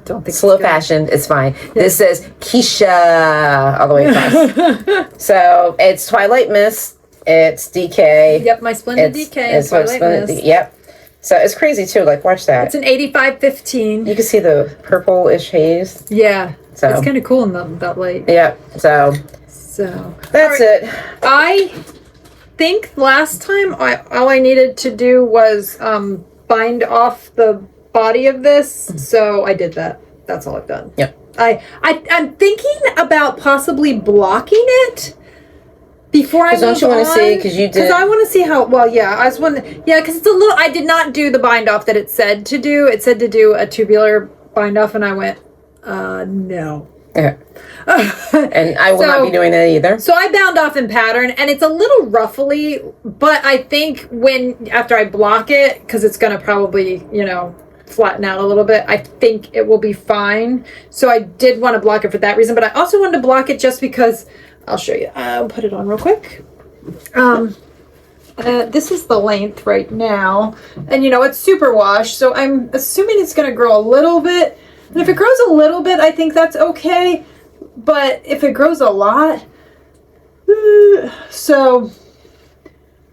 don't think slow fashion. It's fine. Yeah. This says Kiesha all the way across. So it's Twilight Mist. It's DK. Yep, my Splendid DK. It's Twilight Mist. Yep. So it's crazy too. Like, watch that. It's an 85-15. You can see the purple-ish haze. Yeah. So it's kind of cool in that light. Yep. So that's it. I think last time all I needed to do was bind off the body of this, so I did that. That's all I've done. Yep. I'm thinking about possibly blocking it before I move on. Don't you want to see? Because you did. Because I want to see how. Well, yeah, I was wondering. Yeah, because it's a little. I did not do the bind off that it said to do. It said to do a tubular bind off, and I went, no. Yeah. And I will not be doing that either. So I bound off in pattern, and it's a little ruffly, but I think after I block it, because it's going to probably, flatten out a little bit, I think it will be fine. So I did want to block it for that reason, but I also wanted to block it just because, I'll show you. I'll put it on real quick. This is the length right now, and it's super wash, so I'm assuming it's going to grow a little bit. And if it grows a little bit, I think that's okay. But if it grows a lot, so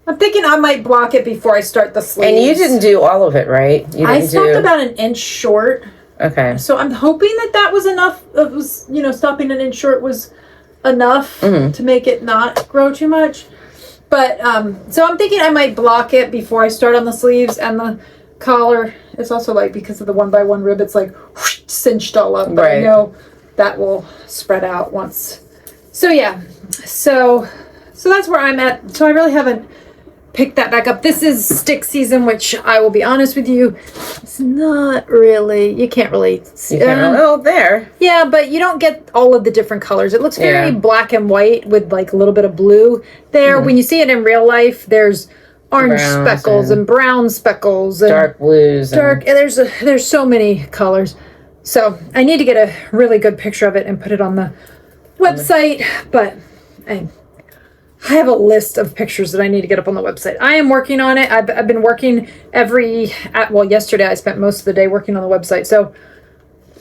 I'm thinking I might block it before I start the sleeves. And you didn't do all of it, right? I stopped about an inch short. Okay. So I'm hoping that was enough. It was, stopping an inch short was enough to make it not grow too much. But, so I'm thinking I might block it before I start on the sleeves and the collar. It's also like, because of the 1x1 rib, it's like whoosh, cinched all up, but I know that will spread out once. So yeah, so that's where I'm at. So I really haven't picked that back up. This is stick season, which I will be honest with you, it's not really, you can't really see. There. Yeah, but you don't get all of the different colors. It looks very black and white with like a little bit of blue there. When you see it in real life, there's orange speckles and brown speckles and dark blues. And there's so many colors. So I need to get a really good picture of it and put it on the website. But I have a list of pictures that I need to get up on the website. I am working on it. I've been working yesterday I spent most of the day working on the website. So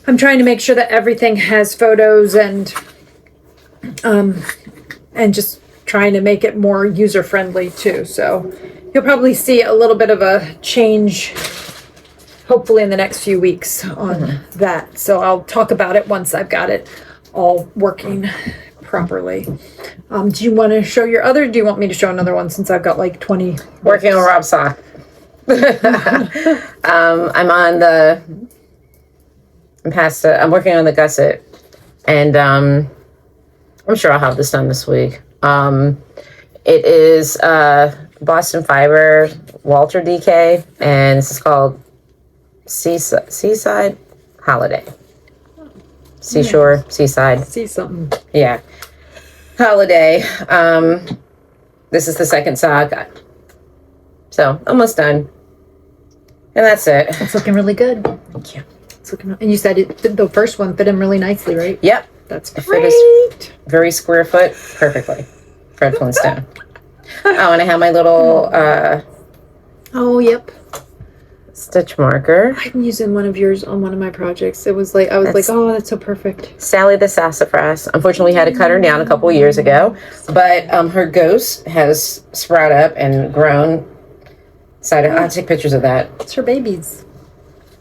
I'm trying to make sure that everything has photos and just trying to make it more user friendly too. So you'll probably see a little bit of a change, hopefully in the next few weeks on that. So I'll talk about it once I've got it all working properly. Do you want to show your other? Do you want me to show another one since I've got like 20? Working on Rob's sock. I'm working on the gusset, and I'm sure I'll have this done this week. It is Boston Fiber Walter DK, and this is called Seaside Holiday. Seashore, seaside. See something. Yeah. Holiday. This is the second sock. So, almost done. And that's it. It's looking really good. Thank you. It's looking, and you said the first one fit in really nicely, right? Yep. That's great. Very square foot. Perfectly. Fred Flintstone. Oh, and I have my little yep. stitch marker. I'm using one of yours on one of my projects. It was like, I was like, oh, that's so perfect. Sally the Sassafras. Unfortunately, we had to cut her down a couple of years ago, but her ghost has sprouted up and grown. I'll take pictures of that. It's her babies.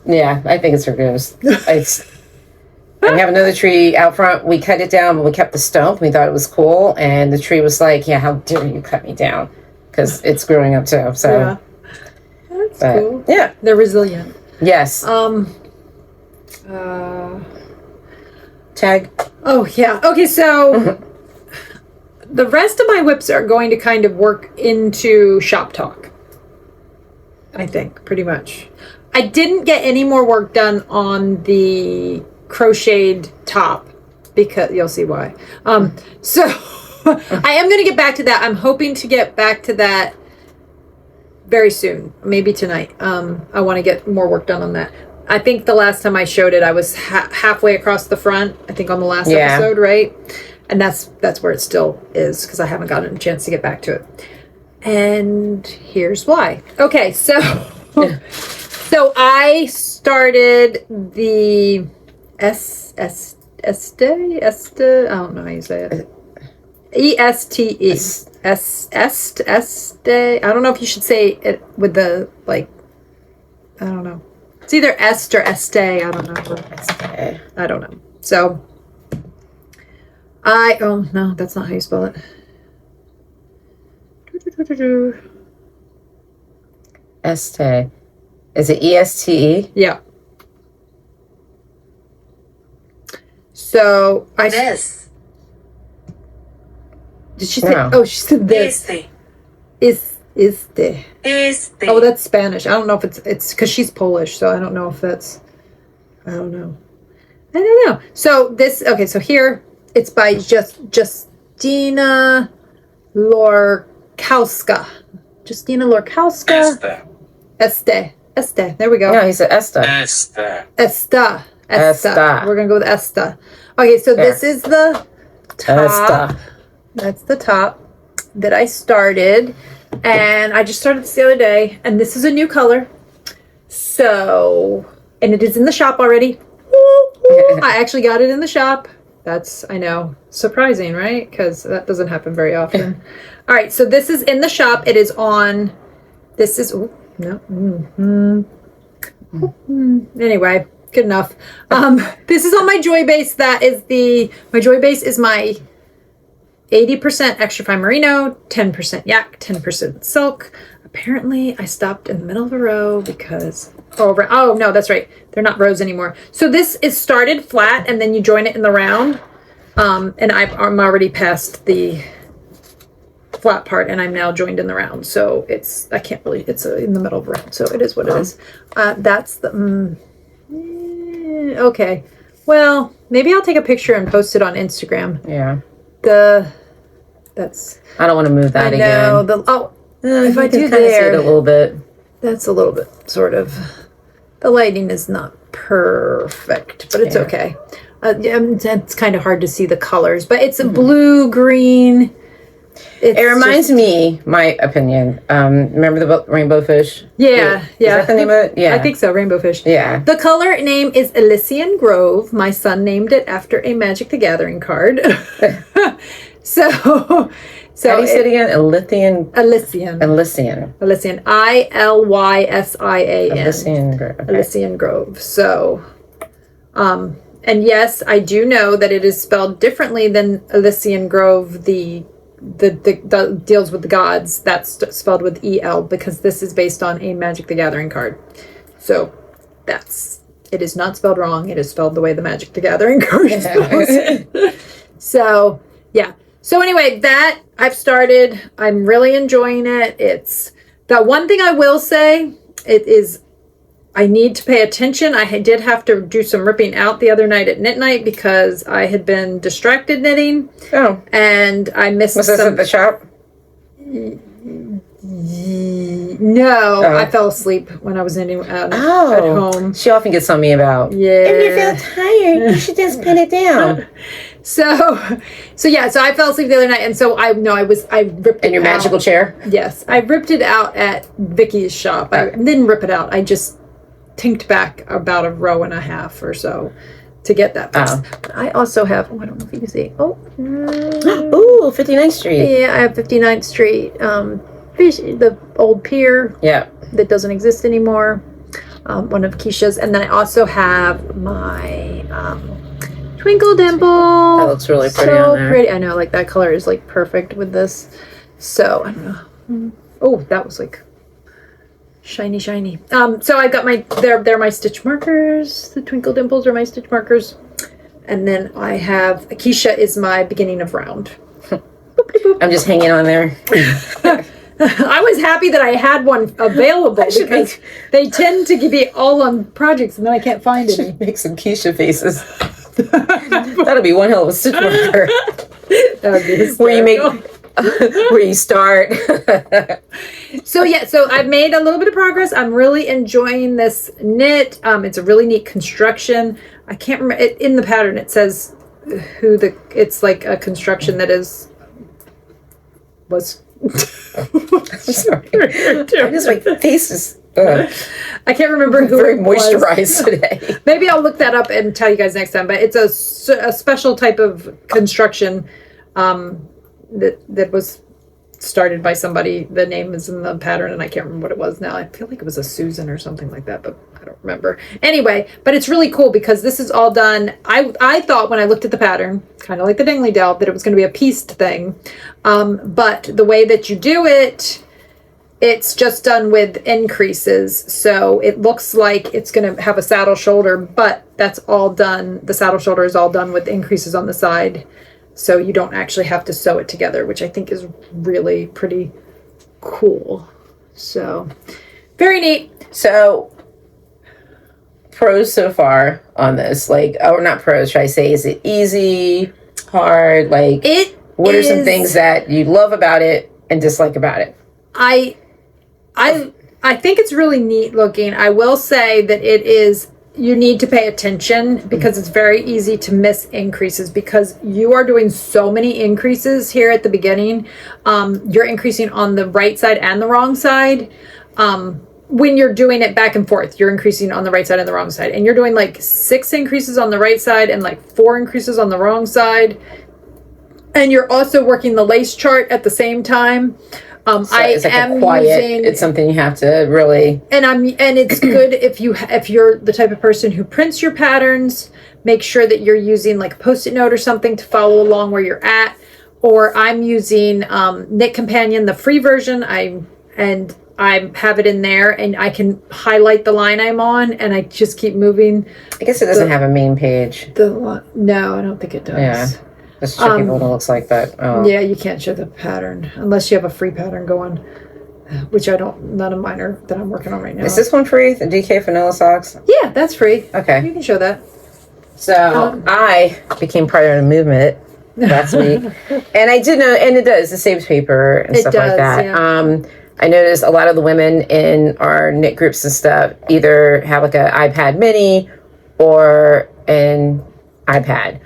Yeah, I think it's her ghost. And we have another tree out front. We cut it down, but we kept the stump. We thought it was cool, and the tree was like, "Yeah, how dare you cut me down?" Because it's growing up too. So. Yeah. That's cool. Yeah. They're resilient. Yes. tag? Oh, yeah. Okay, so the rest of my whips are going to kind of work into shop talk. I think, pretty much. I didn't get any more work done on the crocheted top because you'll see why. So I am going to get back to that. I'm hoping to get back to that very soon, maybe tonight. I want to get more work done on that. I think the last time I showed it, I was halfway across the front. I think on the last episode, right? And that's where it still is because I haven't gotten a chance to get back to it. And here's why. Okay, so so I started the Este. I don't know how you say it. ESTE. Este. I don't know if you should say it with the I don't know. It's either est or este. I don't know. I don't know. So oh no, that's not how you spell it. Este. Is it ESTE? Yeah. So This. Did she say? No. Oh, she said this. Is the. Oh, that's Spanish. I don't know if it's because she's Polish, so I don't know if that's. I don't know. So this. Okay, so here it's by Justina Lorkowska. Justina Lorkowska. Este. There we go. No, he said Esta. Esta. Esta. We're gonna go with Esta. Okay, so this is the top. Esta. That's the top that I started, and I just started this the other day. And this is a new color, so and it is in the shop already. I actually got it in the shop. That's, I know, surprising, right? Because that doesn't happen very often. All right, so this is in the shop. It is on. This is anyway. Good enough. This is on my Joy Base. That is my Joy Base is my 80% extra fine merino, 10% yak, 10% silk. Apparently, I stopped in the middle of a row because oh no, that's right. They're not rows anymore. So this is started flat, and then you join it in the round. And I'm already past the flat part, and I'm now joined in the round. So it's in the middle of a round. So it is what it is. That's the. Okay, well, maybe I'll take a picture and post it on Instagram. Yeah. I don't want to move that again. If I do there, see it a little bit. That's a little bit sort of. The lighting is not perfect, but it's okay. It's kind of hard to see the colors, but it's a blue green. It reminds me, my opinion. Remember the rainbow fish? Yeah. Is that the name of it? Yeah, I think so. Rainbow fish. Yeah. The color name is Elysian Grove. My son named it after a Magic the Gathering card. So how do you say it again? Elysian. Elysian. ILYSIAN. Elysian Grove. Okay. Elysian Grove. So, and yes, I do know that it is spelled differently than Elysian Grove. The deals with the gods, that's spelled with EL because this is based on a Magic the Gathering card. So it is not spelled wrong. It is spelled the way the Magic the Gathering card is spelled. So yeah. So anyway, that I've started. I'm really enjoying it. It's the one thing I will say. It is. I need to pay attention. I did have to do some ripping out the other night at knit night because I had been distracted knitting. Oh. And I missed Was this at the shop? No, I fell asleep when I was knitting at home. She often gets on me about, if you feel tired, you should just put it down. So I fell asleep the other night, and so I ripped it in your magical chair? Yes, I ripped it out at Vicky's shop. I didn't rip it out. I just tinked back about a row and a half or so to get that fixed. But I also have, I don't know if you can see. Ooh, 59th Street. Yeah, I have 59th Street. The old pier. Yeah. That doesn't exist anymore. One of Kiesha's. And then I also have my Twinkle Dimple. That looks really pretty on there. Pretty. I know, like that color is like perfect with this. So, I don't know. Oh, that was like shiny. So I got they're my stitch markers. The Twinkle Dimples are my stitch markers. And then I have Kiesha is my beginning of round. I'm just hanging on there. I was happy that I had one available because they tend to be all on projects and then I can't find any. Make some Kiesha faces. That'll be one hell of a stitch marker. That would be hysterical. Where you make, where you start. So I've made a little bit of progress. I'm really enjoying this knit. It's a really neat construction. I can't remember in the pattern. It says it's like a construction that was. I'm sorry. I just my face is. I can't remember who very it moisturized was. Today. Maybe I'll look that up and tell you guys next time. But it's a special type of construction that was started by somebody. The name is in the pattern, and I can't remember what it was now. I feel like it was a Susan or something like that, but I don't remember. Anyway, but it's really cool because this is all done. I thought when I looked at the pattern, kind of like the Dingley Dell, that it was going to be a pieced thing. But the way that you do it, it's just done with increases. So it looks like it's going to have a saddle shoulder, but that's all done. The saddle shoulder is all done with increases on the side. So you don't actually have to sew it together, which I think is really pretty cool. So very neat. So pros so far on this, like, or not pros, should I say? Is it easy, hard? Like, what are some things that you love about it and dislike about it? I think it's really neat looking. I will say that it is. You need to pay attention because it's very easy to miss increases because you are doing so many increases here at the beginning. You're increasing on the right side and the wrong side. When you're doing it back and forth, you're increasing on the right side and the wrong side. And you're doing like 6 increases on the right side and like 4 increases on the wrong side. And you're also working the lace chart at the same time. So it's like a quiet. It's something you have to really. And it's good if you're the type of person who prints your patterns. Make sure that you're using like a Post-it note or something to follow along where you're at. Or I'm using Knit Companion, the free version. I have it in there, and I can highlight the line I'm on, and I just keep moving. I guess it doesn't have a main page. No, I don't think it does. Yeah. Just show people what it looks like, but yeah, you can't show the pattern unless you have a free pattern going, which I don't. None of mine are that I'm working on right now. Is this one free? The DK Vanilla Socks? Yeah, that's free. Okay, you can show that. So I became part of the movement last week, and I did know, and it saves paper and stuff like that. Yeah. I noticed a lot of the women in our knit groups and stuff either have like an iPad mini or an iPad.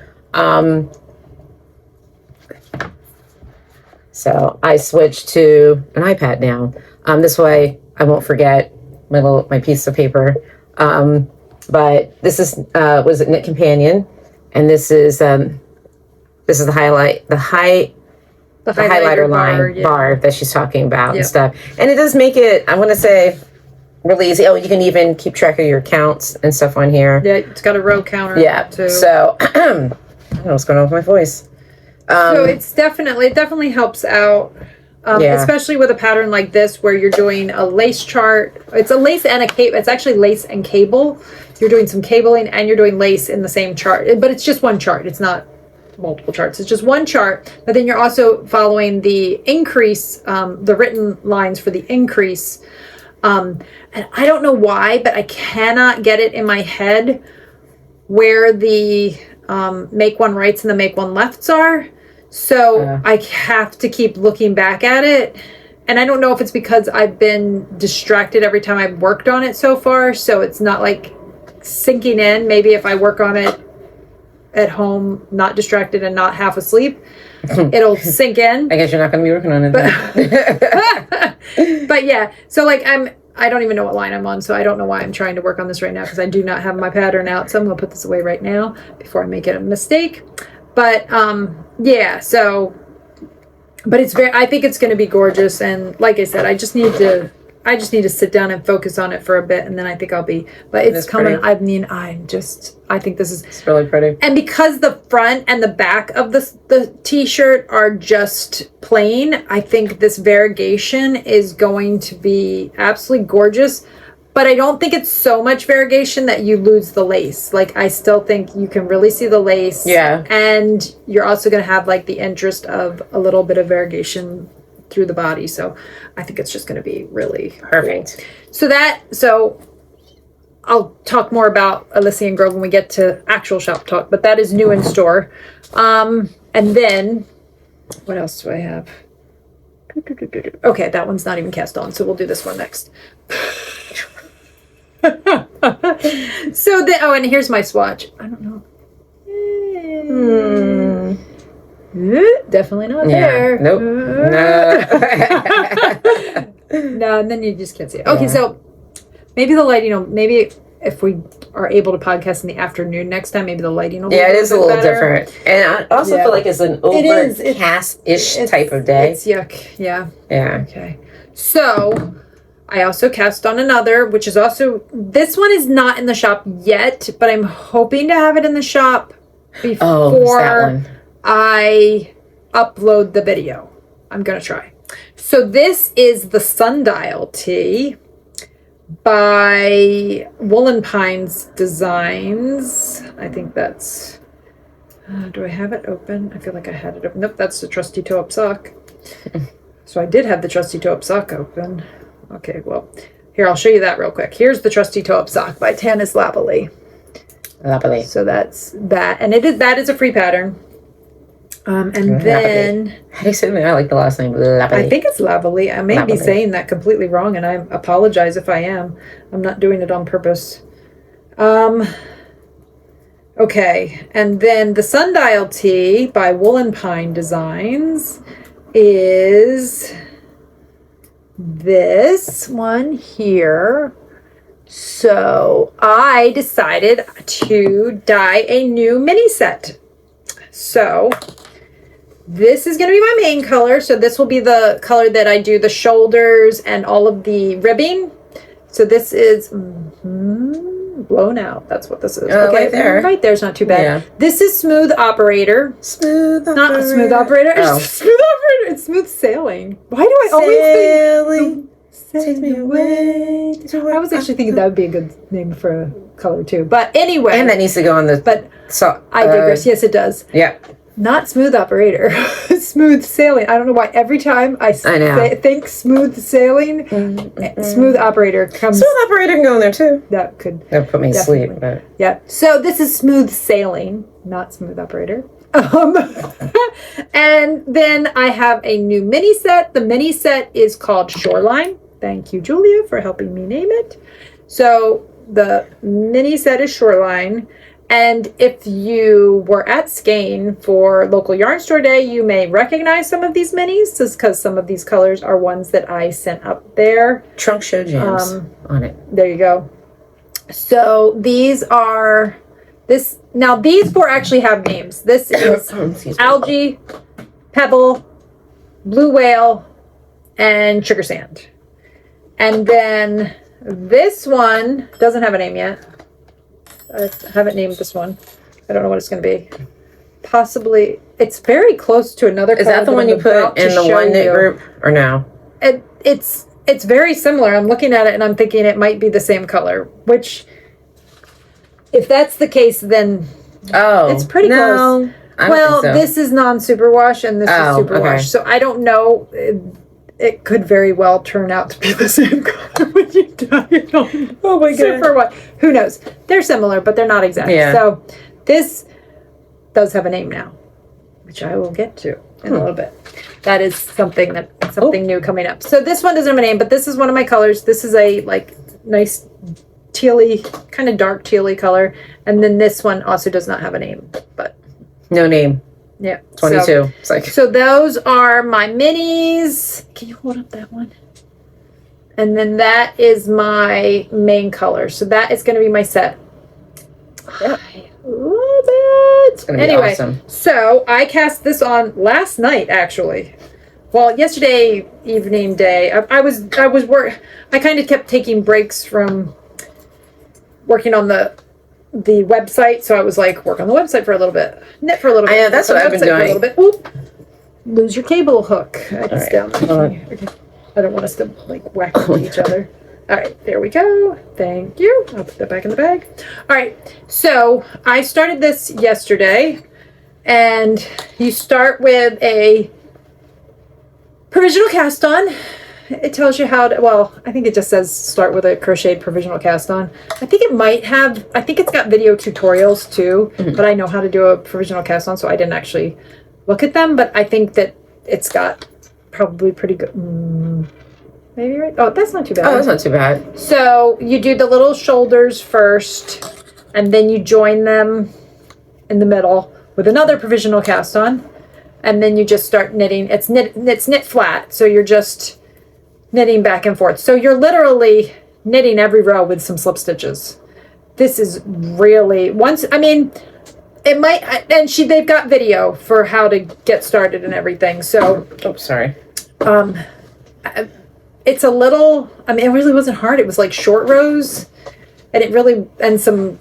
So I switched to an iPad now. This way I won't forget my piece of paper. But this is was it Knit Companion, and this is the highlighter line bar that she's talking about and stuff. And it does make it, I want to say, really easy. Oh, you can even keep track of your counts and stuff on here. Yeah, it's got a row counter. Yeah. Too. So I don't know what's going on with my voice. So it definitely helps out, especially with a pattern like this where you're doing a lace chart. It's a lace and a cable. It's actually lace and cable. You're doing some cabling and you're doing lace in the same chart, but it's just one chart. It's not multiple charts. It's just one chart, but then you're also following the increase, the written lines for the increase. And I don't know why, but I cannot get it in my head where the make one rights and the make one lefts are. So I have to keep looking back at it. And I don't know if it's because I've been distracted every time I've worked on it so far. So it's not like sinking in. Maybe if I work on it at home, not distracted and not half asleep, it'll sink in. I guess you're not going to be working on it. But yeah, so like I don't even know what line I'm on, so I don't know why I'm trying to work on this right now because I do not have my pattern out. So I'm going to put this away right now before I make it a mistake. But yeah, so but I think it's going to be gorgeous, and like I said, I just need to sit down and focus on it for a bit, and then I think I'll be. But it's coming. Pretty. I mean, I think this is. It's really pretty. And because the front and the back of the T-shirt are just plain, I think this variegation is going to be absolutely gorgeous. But I don't think it's so much variegation that you lose the lace. Like, I still think you can really see the lace. Yeah. And you're also going to have like the interest of a little bit of variegation through the body. So I think it's just going to be really Perfect. cool. So I'll talk more about Elysian Grove when we get to actual shop talk, but that is new in store. And then what else do I have? Okay, that one's not even cast on, so we'll do this one next. And here's my swatch. I don't know. Definitely not there. Nope. No. No, and then you just can't see it. Okay, so maybe the lighting, maybe if we are able to podcast in the afternoon next time, maybe the lighting will be it is a little better. different. And I also feel like it's an overcast-ish type of day. It's yuck, yeah. Yeah. Okay. So I also cast on another, which is also, this one is not in the shop yet, but I'm hoping to have it in the shop before that one. I upload the video. I'm going to try. So this is the Sundial Tee by Woolen Pines Designs. I think that's, do I have it open? I feel like I had it open. Nope, that's the trusty toe-up sock. So I did have the trusty toe-up sock open. Okay, well, here, I'll show you that real quick. Here's the trusty toe-up sock by Tanis Labally. Labally. So that's that. And that is a free pattern. And then how do you say that? I like the last name. Labally. I think it's Labally. I may be saying that completely wrong, and I apologize if I am. I'm not doing it on purpose. Okay, and then the Sundial Tee by Woolen Pine Designs is this one here. So I decided to dye a new mini set. So this is going to be my main color. So this will be the color that I do the shoulders and all of the ribbing. So this is blown out. That's what this is. Okay, right there. Right there's not too bad. Yeah. This is Smooth Operator. Smooth Operator. Not Smooth Operator. Oh. It's Smooth Operator. It's Smooth Sailing. Why do I always think... Take me away. I was actually thinking that would be a good name for a color too. But anyway. And that needs to go on the... But so, I digress. Yes, it does. Yeah. Not Smooth Operator. Smooth Sailing. I don't know why every time I think Smooth Sailing, Smooth Operator comes... Smooth Operator can go in there too. That could... That'll put me to sleep. But. Yeah. So this is Smooth Sailing, not Smooth Operator. And then I have a new mini set. The mini set is called Shoreline. Thank you, Julia, for helping me name it. So the mini set is Shoreline. And if you were at Skane for local yarn store day, you may recognize some of these minis, just because some of these colors are ones that I sent up there. Trunk show jams on it. There you go. So these are this. Now these four actually have names. This is Algae, Pebble, Blue Whale, and Sugar Sand. And then this one doesn't have a name yet. I haven't named this one. I don't know what it's going to be. Possibly, it's very close to another. Is that the one you put in the one knit group or no? It's very similar. I'm looking at it and I'm thinking it might be the same color. Which, if that's the case, then it's pretty close. I don't think so. This is non-superwash and this is superwash. So I don't know. It could very well turn out to be the same color when you dye it on. Oh my god. Superwash. Who knows? They're similar, but they're not exact. Yeah. So this does have a name now, which I will get to in a little bit. That is something new coming up. So this one doesn't have a name, but this is one of my colors. This is a nice tealy, kind of dark tealy color. And then this one also does not have a name, but no name. Yeah. 22. So those are my minis. Can you hold up that one? And then that is my main color. So that is going to be my set. Yep. I love it. It's going to be awesome. So I cast this on last night, actually. Well, yesterday evening day. I kind of kept taking breaks from working on the website, so I was like, work on the website for a little bit, knit for a little bit. Yeah, that's what I've been doing. For a little bit. Oop. Lose your cable hook. It's down there. Right. Okay. I don't want us to whack into each other. All right, there we go. Thank you. I'll put that back in the bag. All right, so I started this yesterday, and you start with a provisional cast on. It tells you how to, well, I think it just says start with a crocheted provisional cast on. I think it's got video tutorials too, but I know how to do a provisional cast on, so I didn't actually look at them, but I think that it's got probably pretty good, maybe right? Oh, that's not too bad. Oh, that's not too bad. So you do the little shoulders first, and then you join them in the middle with another provisional cast on, and then you just start knitting. It's knit flat, so you're just knitting back and forth. So you're literally knitting every row with some slip stitches. This is really, it might, and they've got video for how to get started and everything. So, oh, sorry. It's a little, it really wasn't hard. It was like short rows, and it really, and some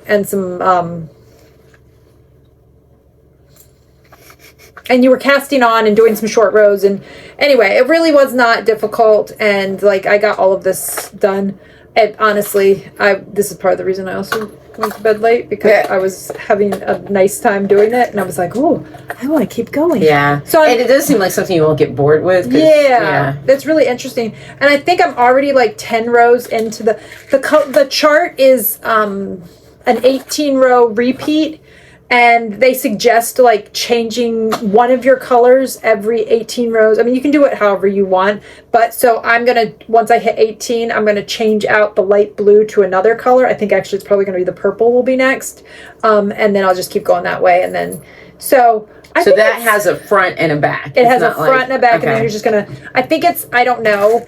and you were casting on and doing some short rows, and anyway, it really was not difficult, and like I got all of this done. And honestly, this is part of the reason I also went to bed late, because I was having a nice time doing it, and I was like, oh, I want to keep going. Yeah. So and it does seem like something you won't get bored with. Yeah, that's really interesting. And I think I'm already like 10 rows into the chart is an 18 row repeat. And they suggest like changing one of your colors every 18 rows. I mean, you can do it however you want. But so once I hit 18, I'm going to change out the light blue to another color. I think actually it's probably going to be the purple will be next. And then I'll just keep going that way. And then, so that has a front and a back. It has a front and a back. Okay. And then you're just going to, I don't know.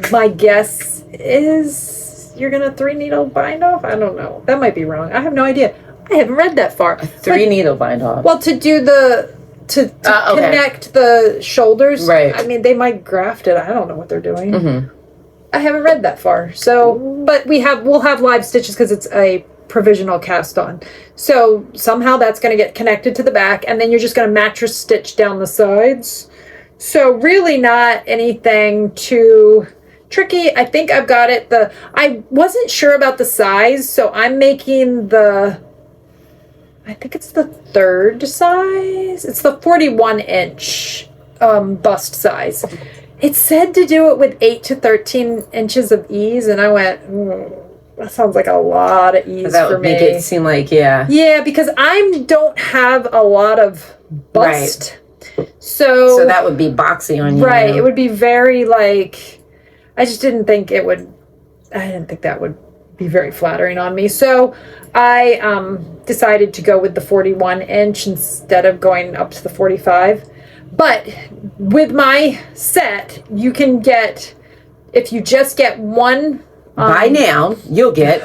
My guess is you're going to 3-needle bind off. I don't know. That might be wrong. I have no idea. I haven't read that far. 3-needle bind off. Well, to do to connect the shoulders. Right. I mean, they might graft it. I don't know what they're doing. Mm-hmm. I haven't read that far. So, but we'll have live stitches because it's a provisional cast on. So somehow that's going to get connected to the back, and then you're just going to mattress stitch down the sides. So really not anything too tricky. I think I've got it. I wasn't sure about the size, so I'm making I think it's the third size. It's the 41-inch bust size. It said to do it with 8 to 13 inches of ease, and I went, that sounds like a lot of ease that for would me. Make it seem like, yeah. Yeah, because I don't have a lot of bust. Right. So that would be boxy on you. Right. It would be very like, I just didn't think that would be very flattering on me. So I decided to go with the 41-inch instead of going up to the 45. But with my set, you can get, if you just get one. By now, you'll get.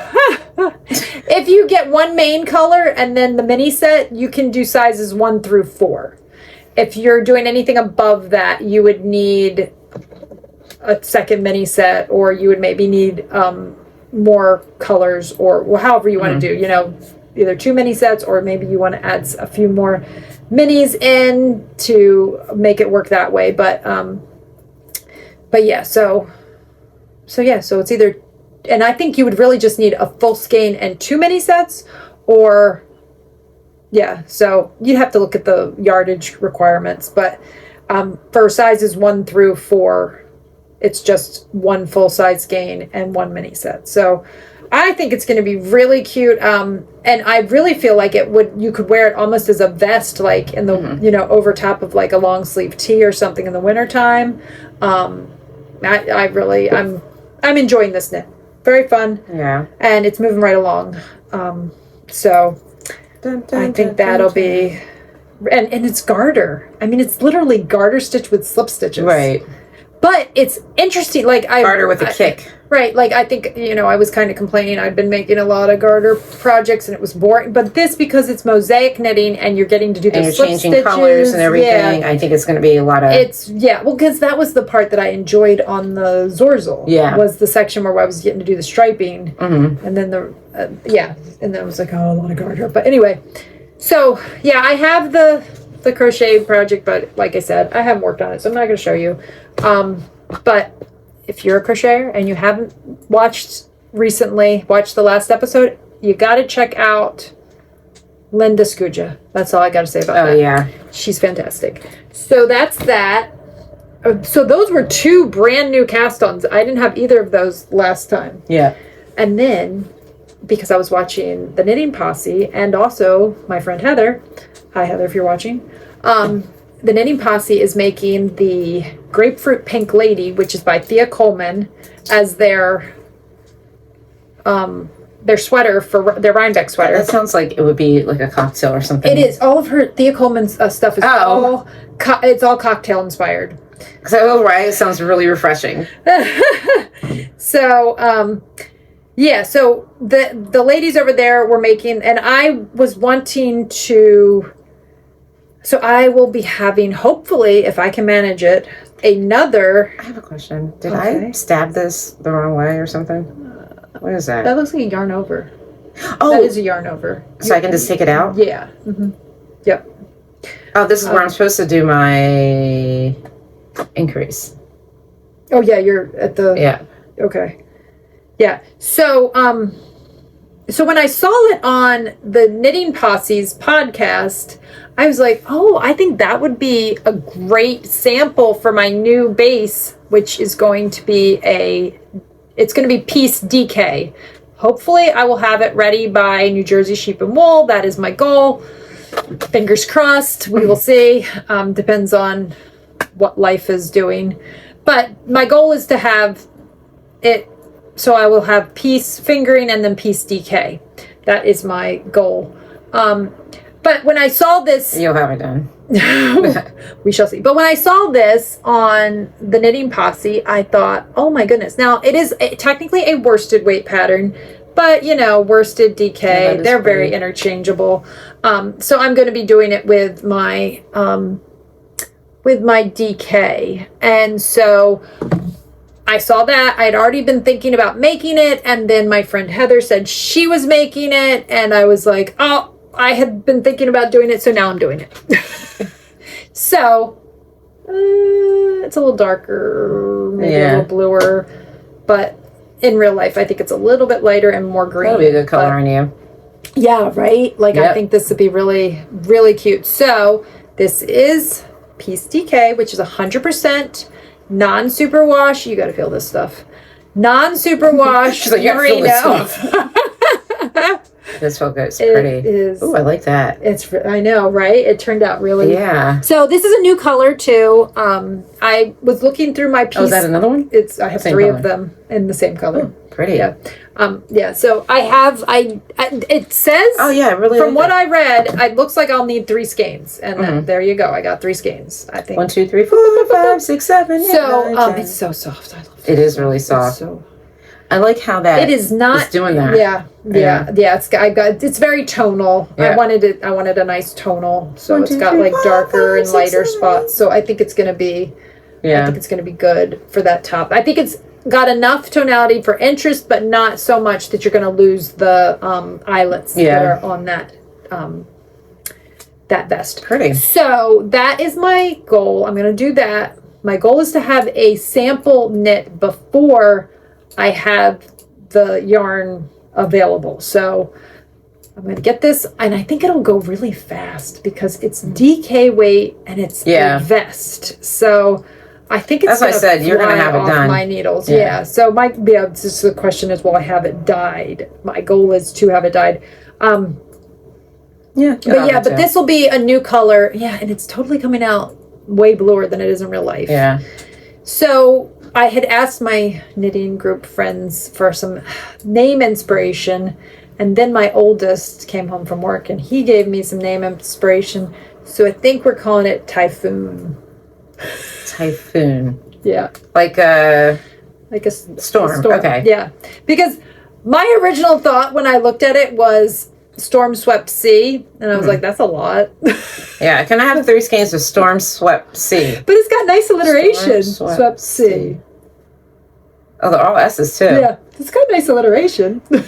If you get one main color and then the mini set, you can do sizes 1 through 4. If you're doing anything above that, you would need a second mini set, or you would maybe need more colors, or however you want to do, either 2 mini sets, or maybe you want to add a few more minis in to make it work that way. But yeah, so it's either, and I think you would really just need a full skein and 2 mini sets, or yeah, so you'd have to look at the yardage requirements. But for sizes 1 through 4, it's just 1 full-size skein and 1 mini set. So I think it's going to be really cute. And I really feel like you could wear it almost as a vest, like in the, over top of like a long sleeve tee or something in the wintertime. I'm enjoying this knit. Very fun. Yeah. And it's moving right along. So I think that'll be, and it's garter. I mean, it's literally garter stitch with slip stitches. Right. But it's interesting, like garter with a kick. Right, like I think, I was kind of complaining. I'd been making a lot of garter projects and it was boring. But this, because it's mosaic knitting and you're getting to do the slip stitches. And you're changing colors and everything. Yeah. I think it's going to be a lot of... because that was the part that I enjoyed on the Zorzel. Yeah. Was the section where I was getting to do the striping. Mm-hmm. And then and then I was like, a lot of garter. But anyway, so yeah, I have the crochet project, but like I said, I haven't worked on it, so I'm not going to show you. But if you're a crocheter and you haven't watched the last episode, you got to check out Linda Skuja. That's all I got to say about that. Oh, yeah. She's fantastic. So that's that. So those were 2 brand new cast-ons. I didn't have either of those last time. Yeah. And then, because I was watching the Knitting Posse and also my friend Heather, hi Heather if you're watching, the Knitting Posse is making the Grapefruit Pink Lady, which is by Thea Coleman, as their sweater for their Rhinebeck sweater. That sounds like it would be like a cocktail or something. It is. All of her Thea Coleman's stuff is it's all cocktail inspired. So, right, it sounds really refreshing. So, yeah, so the ladies over there were making, and I was wanting to, so I will be having, hopefully, if I can manage it, another. I have a question. Did I stab this the wrong way or something? What is that? That looks like a yarn over. Oh! That is a yarn over. So I can just take it out? Yeah. Mm-hmm. Yep. Oh, this is where I'm supposed to do my increase. Oh, yeah, you're at the... Yeah. Okay. Yeah. So, so when I saw it on the Knitting Posse's podcast, I was like, oh, I think that would be a great sample for my new base, which is going to be it's going to be Piece DK. Hopefully I will have it ready by New Jersey Sheep and Wool. That is my goal. Fingers crossed. We will see. Depends on what life is doing. But my goal is to have it, so I will have piece fingering and then piece DK. That is my goal. But when I saw this... You'll have it done. We shall see. But when I saw this on the Knitting Posse, I thought, oh my goodness. Now, it is technically a worsted weight pattern, but, you know, worsted, DK, they're very interchangeable. So I'm going to be doing it with my DK. And so I saw that. I'd already been thinking about making it, and then my friend Heather said she was making it, and I was like, oh, I had been thinking about doing it, so now I'm doing it. So it's a little darker, maybe a little bluer, but in real life I think it's a little bit lighter and more green. That'll be a good color on you. Yeah, right? Like, I think this would be really, really cute. So this is Piece DK, which is 100% non-superwash. You got to feel this stuff. Non-superwash. She's like, you feel this stuff. This felt good. It's pretty. It is. Ooh, I like that. I know, right? It turned out really. Yeah. So this is a new color too. I was looking through my piece. Oh, is that another one? I have same 3 color. Of them in the same color. Ooh, pretty. Yeah. Yeah. So it says. Oh yeah, really. From what I read, it looks like I'll need 3 skeins, and then there you go. I got 3 skeins. I think 1, 2, 3, 4, 5, 6, 7. So it's so soft. I love it. It is really soft. I like how that it is not is doing that. Yeah. It's very tonal. Yeah. I wanted a nice tonal, so 1, 2, it's got 3, like 4, darker 5, and 6, lighter 7. Spots. So I think it's gonna be, I think it's gonna be good for that top. I think it's got enough tonality for interest, but not so much that you're gonna lose the eyelets that are on that that vest. Pretty. So that is my goal. I'm gonna do that. My goal is to have a sample knit before I have the yarn available. So I'm going to get this, and I think it'll go really fast because it's DK weight and it's a vest. So I think it's as I said, you're going to have it done. My needles, So just the question is, will I have it dyed? My goal is to have it dyed. But this will be a new color. Yeah, and it's totally coming out way bluer than it is in real life. Yeah. So I had asked my knitting group friends for some name inspiration, and then my oldest came home from work and he gave me some name inspiration. So I think we're calling it Typhoon. Typhoon. Yeah. Like a storm. Okay. Yeah. Because my original thought when I looked at it was Storm Swept Sea, and I was like, that's a lot. Yeah, can I have 3 skeins of Storm Swept Sea? But it's got nice alliteration. Swept Sea. Oh, they're all S's too. Yeah, it's got nice alliteration. But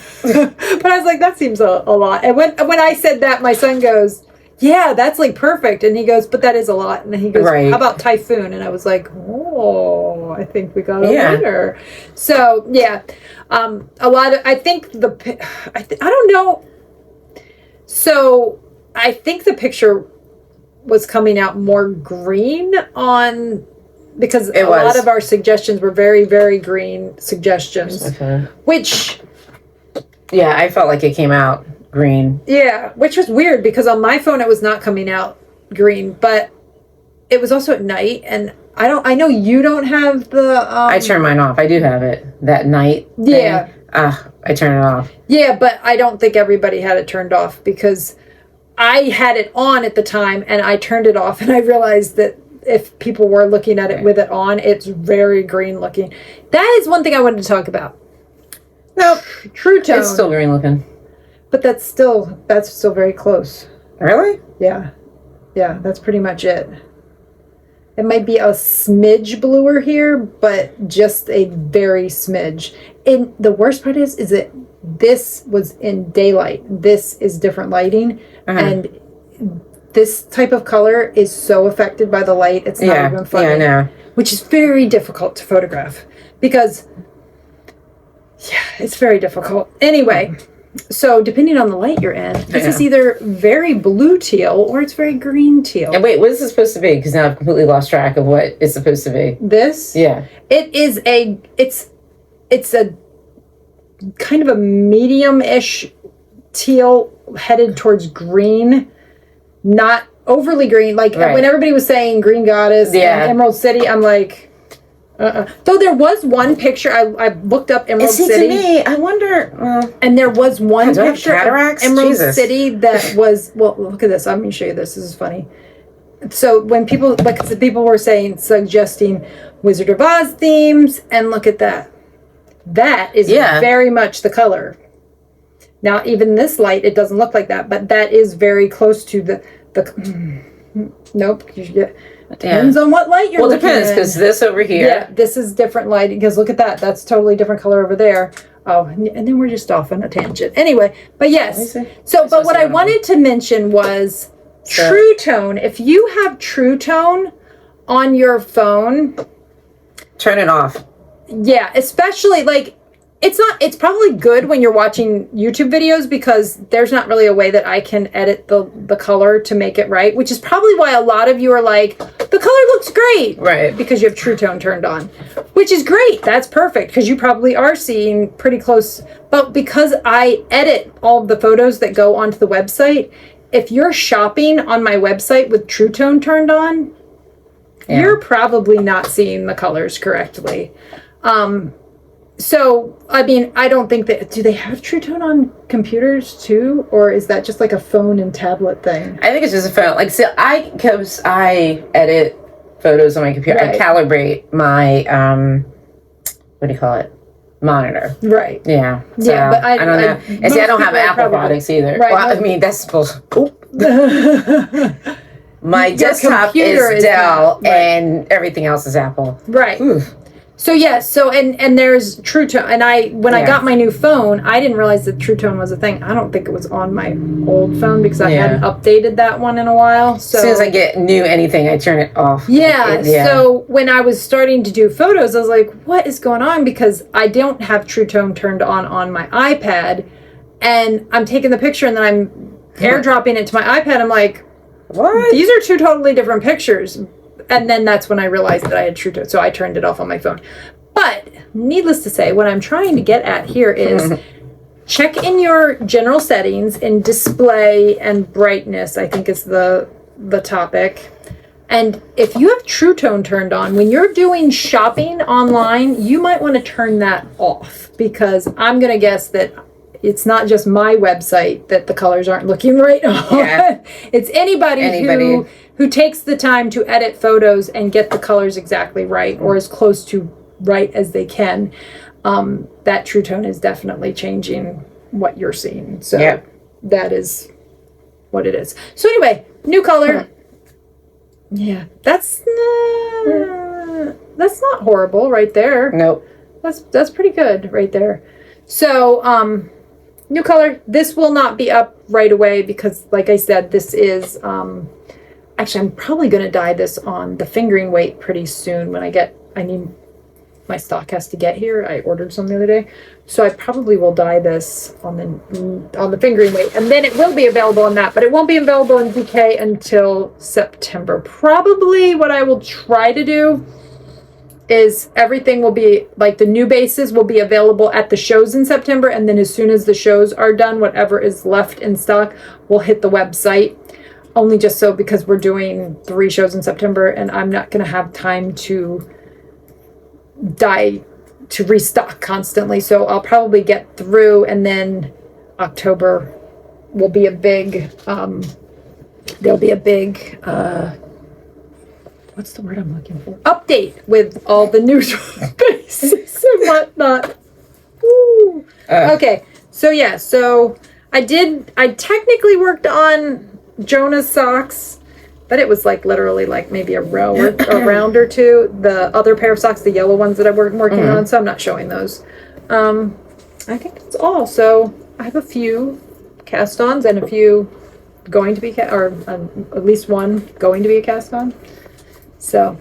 I was like, that seems a lot. And when I said that, my son goes, yeah, that's like perfect. And he goes, but that is a lot. And then he goes, how about Typhoon? And I was like, oh, I think we got a Yeah. winner. So yeah, a lot of, I think I don't know. So I think the picture was coming out more green on, because a lot of our suggestions were very, very green suggestions, which, yeah, I felt like it came out green. yeah, which was weird because on my phone it was not coming out green, but it was also at night, and I know you don't have the I turn mine off. I do have it that night thing. Yeah. I turn it off. Yeah, but I don't think everybody had it turned off, because I had it on at the time and I turned it off, and I realized that if people were looking at it with it on, it's very green looking. That is one thing I wanted to talk about. Nope. True tone. It's still green looking. But that's still very close. Really? Yeah. Yeah, that's pretty much it. It might be a smidge bluer here, but just a very smidge. And the worst part is that this was in daylight. This is different lighting. And this type of color is so affected by the light, it's not even funny. Yeah, I know. Which is very difficult to photograph, because, yeah, it's very difficult. Anyway, so depending on the light you're in, this is either very blue teal or it's very green teal. And wait, what is this supposed to be? Because now I've completely lost track of what it's supposed to be. This? Yeah. It is it's a kind of a medium-ish teal headed towards green. Not overly green. Like when everybody was saying Green Goddess and Emerald City, I'm like, Though there was one picture, I looked up Emerald City. To me, I wonder. And there was one picture of Emerald Jesus. City that was, well, look at this. I'm going to show you this. This is funny. So when people, because the people were suggesting Wizard of Oz themes, and look at that. That is very much the color. Now, even this light, it doesn't look like that, but that is very close to the nope. Depends on what light you're looking at. Well, it depends, because this over here. Yeah, this is different light, because look at that. That's totally different color over there. Oh, and then we're just off on a tangent. Anyway, but yes. So, but what I wanted to mention was True Tone. If you have True Tone on your phone, turn it off. Yeah, especially like it's probably good when you're watching YouTube videos, because there's not really a way that I can edit the color to make it right, which is probably why a lot of you are like, the color looks great. Right. Because you have True Tone turned on, which is great. That's perfect, because you probably are seeing pretty close. But because I edit all of the photos that go onto the website, if you're shopping on my website with True Tone turned on, you're probably not seeing the colors correctly. So, I mean, I don't think that... Do they have True Tone on computers, too? Or is that just like a phone and tablet thing? I think it's just a phone. Like, so because I edit photos on my computer. Right. I calibrate my, what do you call it? Monitor. Right. Yeah. So, yeah, but I don't know. And see, I don't have Apple products either. Right. Well, I mean, that's supposed... My desktop is Dell, and everything else is Apple. Right. Oof. So and there's True Tone, and when I got my new phone, I didn't realize that True Tone was a thing. I don't think it was on my old phone, because I hadn't updated that one in a while. So as soon as I get new anything, I turn it off. Yeah. So when I was starting to do photos, I was like, what is going on? Because I don't have True Tone turned on my iPad, and I'm taking the picture and then I'm airdropping it to my iPad. I'm like, what? These are two totally different pictures. And then that's when I realized that I had True Tone, so I turned it off on my phone. But needless to say, what I'm trying to get at here is check in your general settings in display and brightness, I think is the topic. And if you have True Tone turned on, when you're doing shopping online, you might want to turn that off, because I'm going to guess that it's not just my website that the colors aren't looking right on. Yeah. It's anybody who takes the time to edit photos and get the colors exactly right, or as close to right as they can. That True Tone is definitely changing what you're seeing. So that is what it is. So anyway, new color. Yeah, that's not horrible right there. Nope. That's pretty good right there. So, new color. This will not be up right away, because, like I said, this is... actually, I'm probably going to dye this on the fingering weight pretty soon when I need my stock has to get here. I ordered some the other day. So I probably will dye this on the fingering weight, and then it will be available in that, but it won't be available in PK until September. Probably what I will try to do is everything will be, like the new bases will be available at the shows in September, and then as soon as the shows are done, whatever is left in stock will hit the website. Only just so because we're doing 3 shows in September, and I'm not going to have time to restock constantly. So I'll probably get through, and then October will be a big, there'll be a big, what's the word I'm looking for? Update with all the new bases and whatnot. Woo. Okay. So yeah, so I technically worked on Jonah's socks, but it was like literally like maybe a row or a round or two. The other pair of socks, the yellow ones that I've been working on, so I'm not showing those. I think that's all. So I have a few cast-ons and a few going to be at least one going to be a cast-on. So,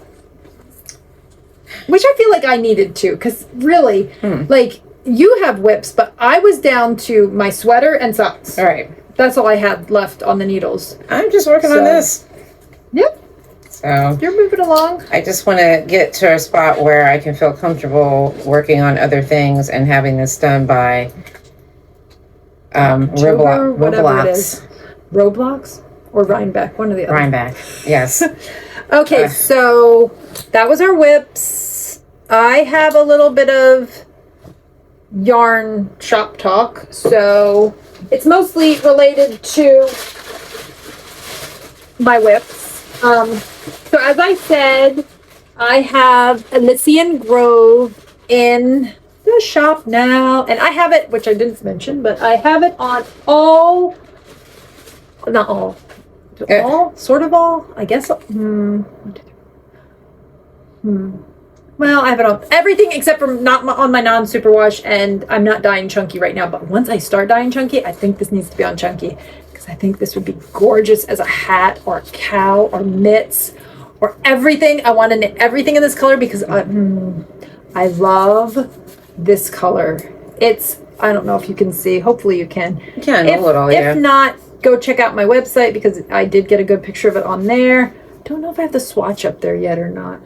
which I feel like I needed to, because really, like, you have whips, but I was down to my sweater and socks. All right. That's all I had left on the needles. I'm just working on this. Yep. So you're moving along. I just want to get to a spot where I can feel comfortable working on other things and having this done by Roblox. Roblox or Rhinebeck, one of the other. Rhinebeck, yes. Okay, so that was our whips. I have a little bit of yarn shop talk, so it's mostly related to my whips. So as I said, I have Elysian Grove in the shop now, and I have it, which I didn't mention, but I have it on all, not all, all, sort of all, I guess. Well, I have it on everything except for not on my non-superwash, and I'm not dyeing chunky right now, but once I start dyeing chunky, I think this needs to be on chunky, because I think this would be gorgeous as a hat or a cow or mitts or everything. I want to knit everything in this color because I love this color. It's, I don't know if you can see, hopefully you can. You can, a little, yeah. If not, go check out my website because I did get a good picture of it on there. Don't know if I have the swatch up there yet or not.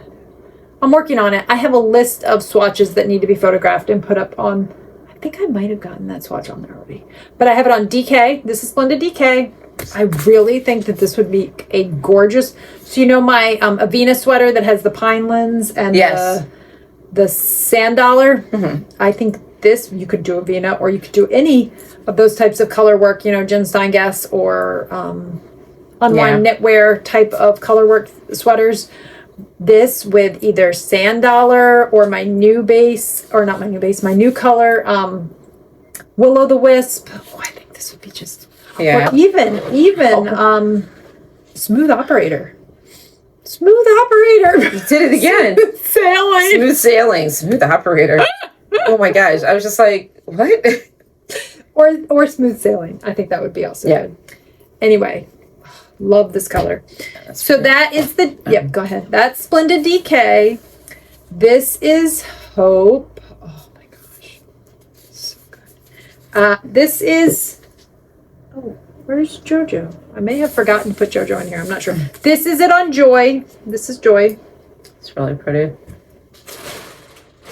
I'm working on it. I have a list of swatches that need to be photographed and put up on, I think I might have gotten that swatch on there already. But I have it on DK. This is Splendid DK. I really think that this would be a gorgeous, so you know my Avena sweater that has the pine lens and the sand dollar? I think this, you could do Avena, or you could do any of those types of color work, you know, Jen Steingass or unwind knitwear type of color work sweaters. This with either sand dollar or my new base, or not my new base, my new color, Will-o'-the-Wisp. Oh, I think this would be just, or even Smooth Operator. Smooth Operator. You did it again. Smooth sailing. Smooth sailing. Smooth Operator. Oh my gosh. I was just like, what? Or Smooth Sailing. I think that would be also good. Anyway, love this color. So that is the, go ahead. That's Splendid DK. This is Hope. Oh my gosh. So good. This is, oh, where's JoJo? I may have forgotten to put JoJo in here. I'm not sure. This is it on Joy. This is Joy. It's really pretty.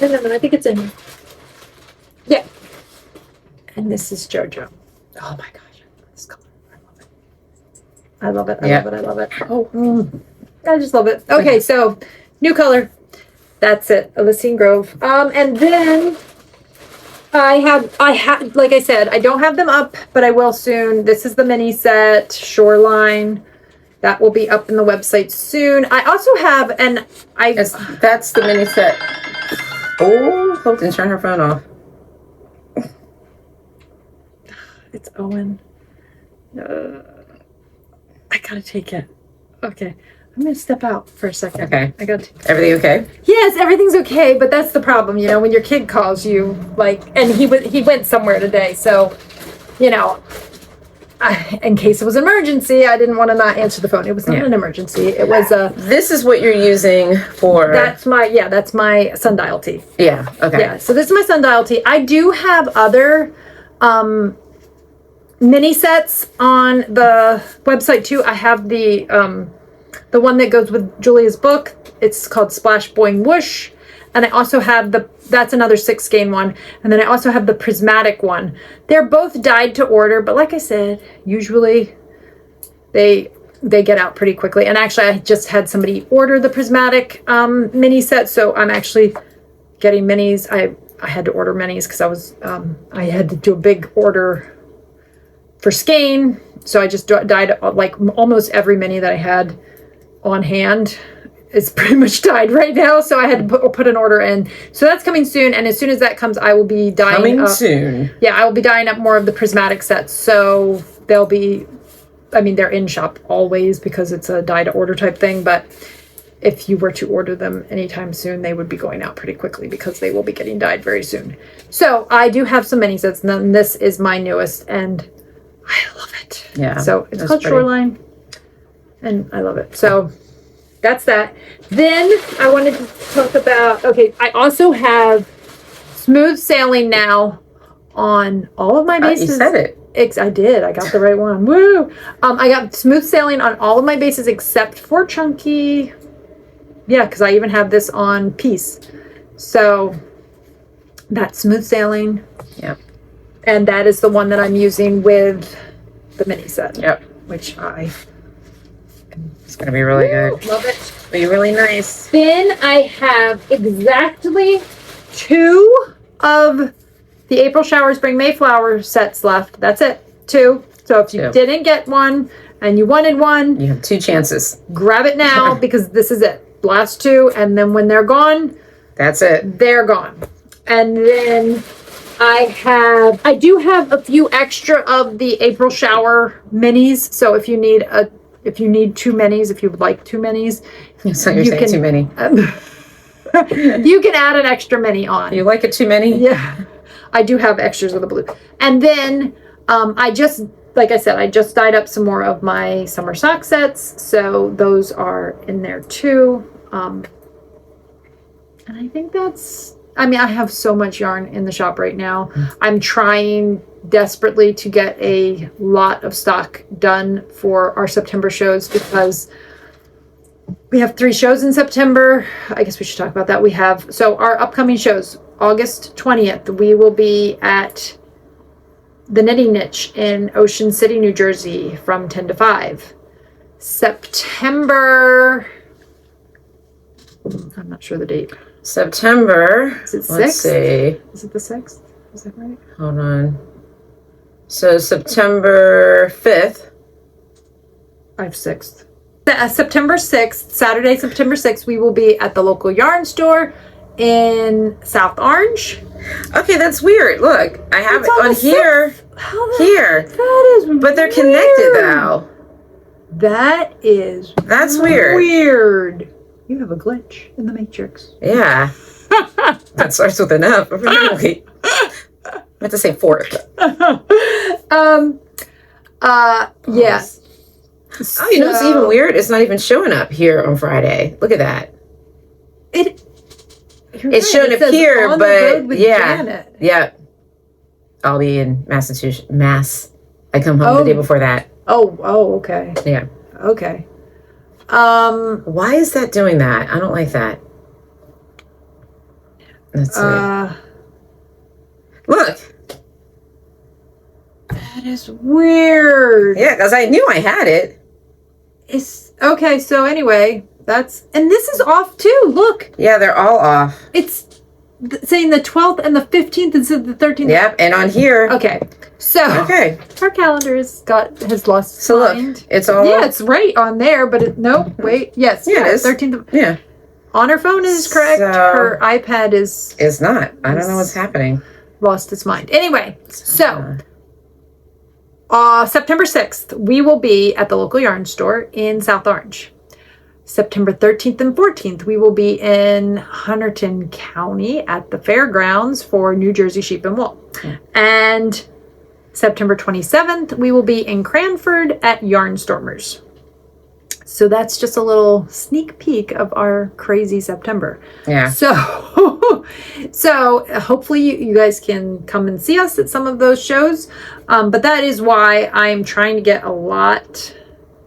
And then I think it's in here. Yeah. And this is JoJo. Oh my gosh. This color. I love it. I love it. I love it. I love it. Oh, I just love it. Okay, so new color. That's it. Elysian Grove. And then I have, like I said, I don't have them up, but I will soon. This is the mini set, Shoreline. That will be up in the website soon. I also have, and that's the mini set. Oh, Hope didn't turn her phone off. It's Owen. I gotta take it. Okay. I'm gonna step out for a second. Okay. I gotta take it. Everything okay? Yes, everything's okay, but that's the problem, you know, when your kid calls you, like, and he went somewhere today, so, you know, in case it was an emergency, I didn't want to not answer the phone. It was not an emergency. It was This is what you're using for. That's my sundial tee. Yeah. Okay. Yeah. So this is my sundial tee. I do have other mini sets on the website too. I have the one that goes with Julia's book. It's called Splash Boing Whoosh. And I also have that's another 6 skein one. And then I also have the prismatic one. They're both dyed to order, but like I said, usually they get out pretty quickly. And actually I just had somebody order the prismatic mini set. So I'm actually getting minis. I had to order minis because I had to do a big order for skein. So I just dyed like almost every mini that I had on hand. It's pretty much dyed right now, so I had to put an order in. So that's coming soon, and as soon as that comes, I will be dyeing up. Soon. Yeah, I will be dyeing up more of the prismatic sets. So they'll be, they're in shop always because it's a dye to order type thing. But if you were to order them anytime soon, they would be going out pretty quickly because they will be getting dyed very soon. So I do have some mini sets, and then this is my newest, and I love it. Yeah. So it's called Shoreline, and I love it. So that's that. Then I wanted to talk about, I also have smooth sailing now on all of my bases. You said it. I did. I got the right one. Woo! I got smooth sailing on all of my bases except for Chunky. Yeah, because I even have this on Peace. So that's smooth sailing. Yep. And that is the one that I'm using with the mini set. Yep. Which it's going to be really good. Love it. Be really nice. Then I have exactly 2 of the April Shower Spring Mayflower sets left. That's it. 2. So if you didn't get one and you wanted one, you have 2 chances. Grab it now because this is it. Last 2, and then when they're gone, that's it. They're gone. And then I do have a few extra of the April Shower minis. So if you need 2 minis, if you would like 2 minis, so you're saying too many. You can add an extra mini on. You like it too many? Yeah, I do have extras of the blue. And then like I said, I just dyed up some more of my summer sock sets, so those are in there too. And I think that's. I have so much yarn in the shop right now. I'm trying desperately to get a lot of stock done for our September shows because we have 3 shows in September. I guess we should talk about that. So our upcoming shows, August 20th, we will be at the Knitting Niche in Ocean City, New Jersey from 10 to 5. September, I'm not sure the date. September. Is it 6th? Let's see. Is it the 6th? Is that right? Hold on. So September 5th. I have 6th. September 6th, Saturday, September 6th, we will be at the local yarn store in South Orange. Okay, that's weird. Look, I have it on here. Here. That is But they're connected though. That's weird. Weird. You have a glitch in the matrix. Yeah. That starts with an F. Wait. I meant to say 4th. Yes. Oh, you know what's even weird? It's not even showing up here on Friday. Look at that. It's showing up here, but Janet. Yeah. I'll be in Massachusetts. I come home the day before that. Oh, okay. Yeah. Okay. Why is that doing that? I don't like that. Let's see. Look. That is weird. Yeah, because I knew I had it. It's okay. So anyway, and this is off too. Look. Yeah, they're all off. It's saying the 12th and the 15th instead of the 13th. Yep, and on here. Okay. So our calendar has lost its mind. Look, it's all it's right on there, but nope. Wait, yes, it is 13th. Yeah, on her phone is correct. Her iPad is not. I don't know what's happening. Lost its mind. Anyway, so September 6th, we will be at the local yarn store in South Orange. September 13th and 14th, we will be in Hunterdon County at the fairgrounds for New Jersey Sheep and Wool. And September 27th, we will be in Cranford at Yarnstormers. So that's just a little sneak peek of our crazy September. Yeah. So, so hopefully you guys can come and see us at some of those shows. But that is why I'm trying to get a lot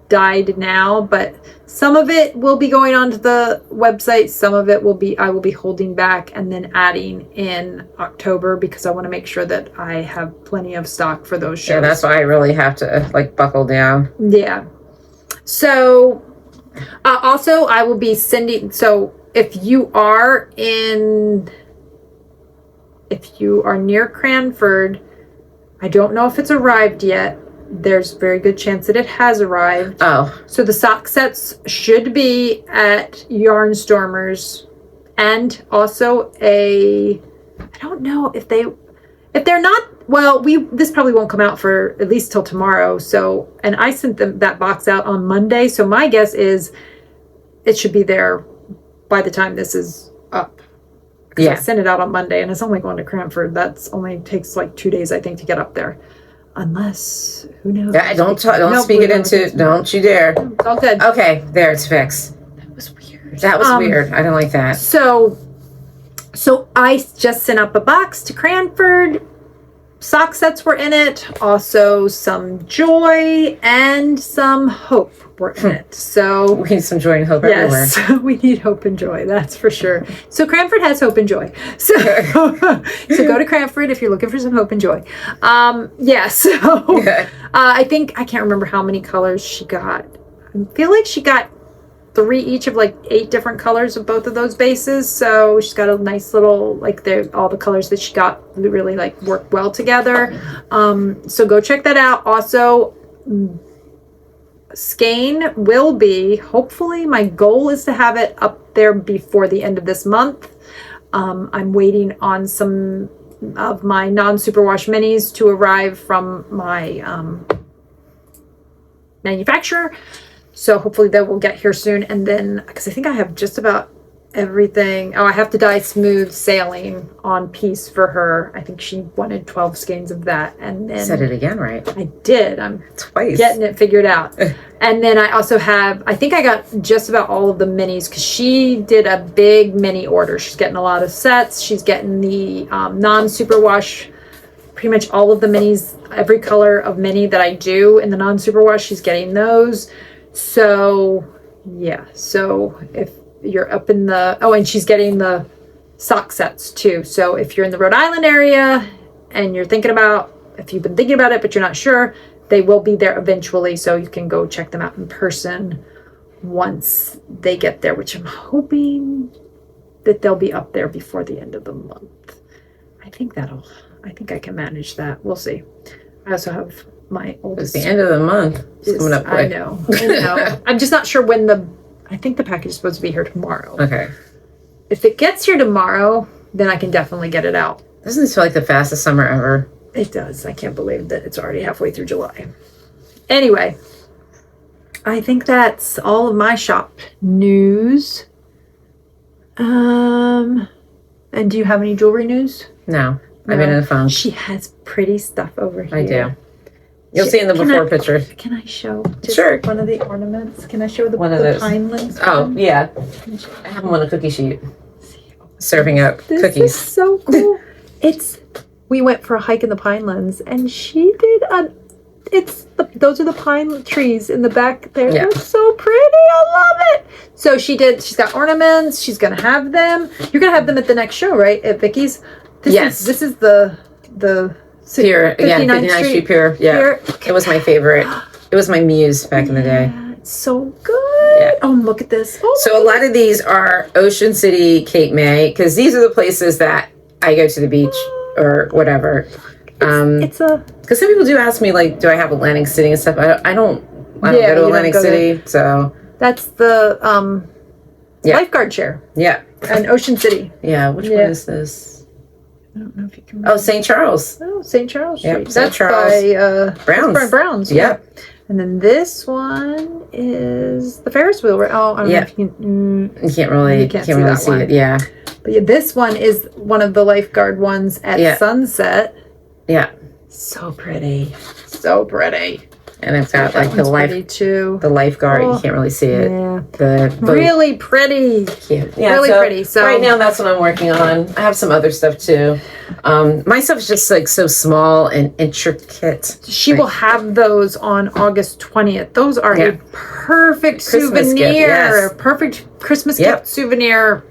dyed now. But some of it will be going onto the website. Some of it I will be holding back and then adding in October because I want to make sure that I have plenty of stock for those shows. Yeah, that's why I really have to like buckle down. Yeah. So, also I will be sending, so if you are near Cranford, I don't know if it's arrived yet. There's a very good chance that it has arrived. Oh. So the sock sets should be at Yarnstormers, and also I don't know if they're not, well, this probably won't come out for at least till tomorrow. So, and I sent them that box out on Monday. So my guess is it should be there by the time this is up. Yeah. I sent it out on Monday and it's only going to Cranford. That's only takes like 2 days, I think, to get up there. Unless, who knows? Yeah, don't speak it into, don't you dare. It's all good. Okay, there, it's fixed. That was weird. That was weird. I don't like that. So I just sent up a box to Cranford. Sock sets were in it. Also some joy and some hope were in it. So we need some joy and hope everywhere. Yes, we need hope and joy. That's for sure. So Cranford has hope and joy. So go to Cranford if you're looking for some hope and joy. I think, I can't remember how many colors she got. I feel like she got 3 each of like 8 different colors of both of those bases. So she's got a nice little, like, all the colors that she got really like work well together. So go check that out. Also, skein will be, hopefully my goal is to have it up there before the end of this month. I'm waiting on some of my non-superwash minis to arrive from my manufacturer. So hopefully that will get here soon. And then, because I think I have just about everything. Oh, I have to dye Smooth Sailing on piece for her. I think she wanted 12 skeins of that. And then said it again, right? I did. I'm twice getting it figured out. And then I also have, I think I got just about all of the minis because she did a big mini order. She's getting a lot of sets. She's getting the non-superwash, pretty much all of the minis, every color of mini that I do in the non-superwash, she's getting those. So, yeah. So if you're up in the, and she's getting the sock sets too. So if you're in the Rhode Island area and if you've been thinking about it, but you're not sure, they will be there eventually. So you can go check them out in person once they get there, which I'm hoping that they'll be up there before the end of the month. I think I can manage that. We'll see. I also have my oldest. It's the end of the month. It's coming up quick. I know. I'm just not sure when I think the package is supposed to be here tomorrow. Okay. If it gets here tomorrow, then I can definitely get it out. Doesn't this feel like the fastest summer ever? It does. I can't believe that it's already halfway through July. Anyway, I think that's all of my shop news. And do you have any jewelry news? No. I've been on the phone. She has pretty stuff over here. I do. You'll see in the before picture. Can I show Sure. one of the ornaments? Can I show the Pinelands? Oh, yeah. I have them on a cookie sheet. Serving up this cookies. Is so cool. We went for a hike in the Pinelands and she did those are the pine trees in the back there. Yeah. They're so pretty. I love it. So she's got ornaments. She's going to have them. You're going to have them at the next show, right? At Vicky's? This is the Pier, 59th Street Pier. Yeah, Pier. It was my favorite. It was my muse back in the day. It's so good. Yeah. Oh, look at this. So a lot of these are Ocean City, Cape May, because these are the places that I go to the beach or whatever. Because some people do ask me, like, do I have Atlantic City and stuff? I don't go to Atlantic City, so that's the lifeguard chair. Yeah, and Ocean City. Yeah, which one is this? I don't know if you can remember. Oh, St. Charles. Oh, St. Charles Street. Yep, St. Charles. By Browns. Browns. Yeah. And then this one is the Ferris wheel. Oh, I don't know if you can't really see it. Yeah. But yeah, this one is one of the lifeguard ones at Sunset. Yeah. So pretty. So pretty. And it's got like the pretty too. the lifeguard. Oh, you can't really see it. Yeah. The Really pretty. cute. Yeah, Really pretty. So right now that's what I'm working on. I have some other stuff too. My stuff's just like so small and intricate. she will have those on August 20th. Those are a perfect Christmas souvenir. gift, yes. Perfect Christmas gift souvenir.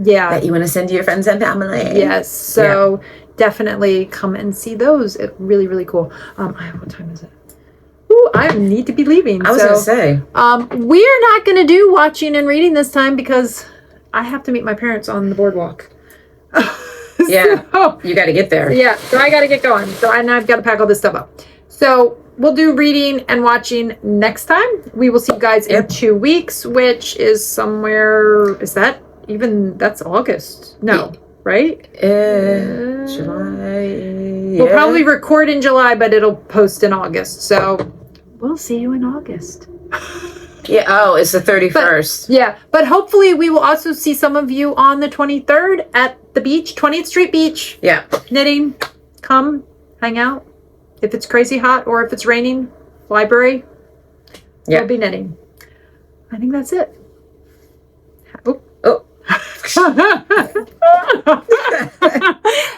Yeah. That you want to send to your friends and family. Yes. So definitely come and see those. It's really, really cool. What time is it? Ooh, I need to be leaving. I was going to say. We're not going to do watching and reading this time because I have to meet my parents on the boardwalk. Yeah. So, You got to get there. yeah. So I got to get going. So and I've got to pack all this stuff up. So we'll do reading and watching next time. We will see you guys in 2 weeks, which is somewhere. Is that even? That's August. No. Right? July. We'll probably record in July, but it'll post in August. So we'll see you in August. Yeah. Oh, it's the 31st. But hopefully we will also see some of you on the 23rd at the beach, 20th Street Beach. Yeah. Knitting. Come, hang out. If it's crazy hot or if it's raining, library. Yeah. We'll be knitting. I think that's it. Oh.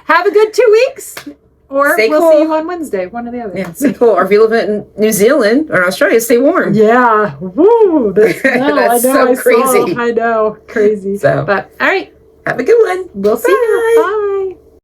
Have a good 2 weeks. Or Stay we'll cool. see you on Wednesday. One or the other. Yeah, stay cool. Or if you live in New Zealand or Australia, stay warm. Yeah. Woo. That's That's so crazy. I know. Crazy. So. But all right. Have a good one. We'll see you. Bye.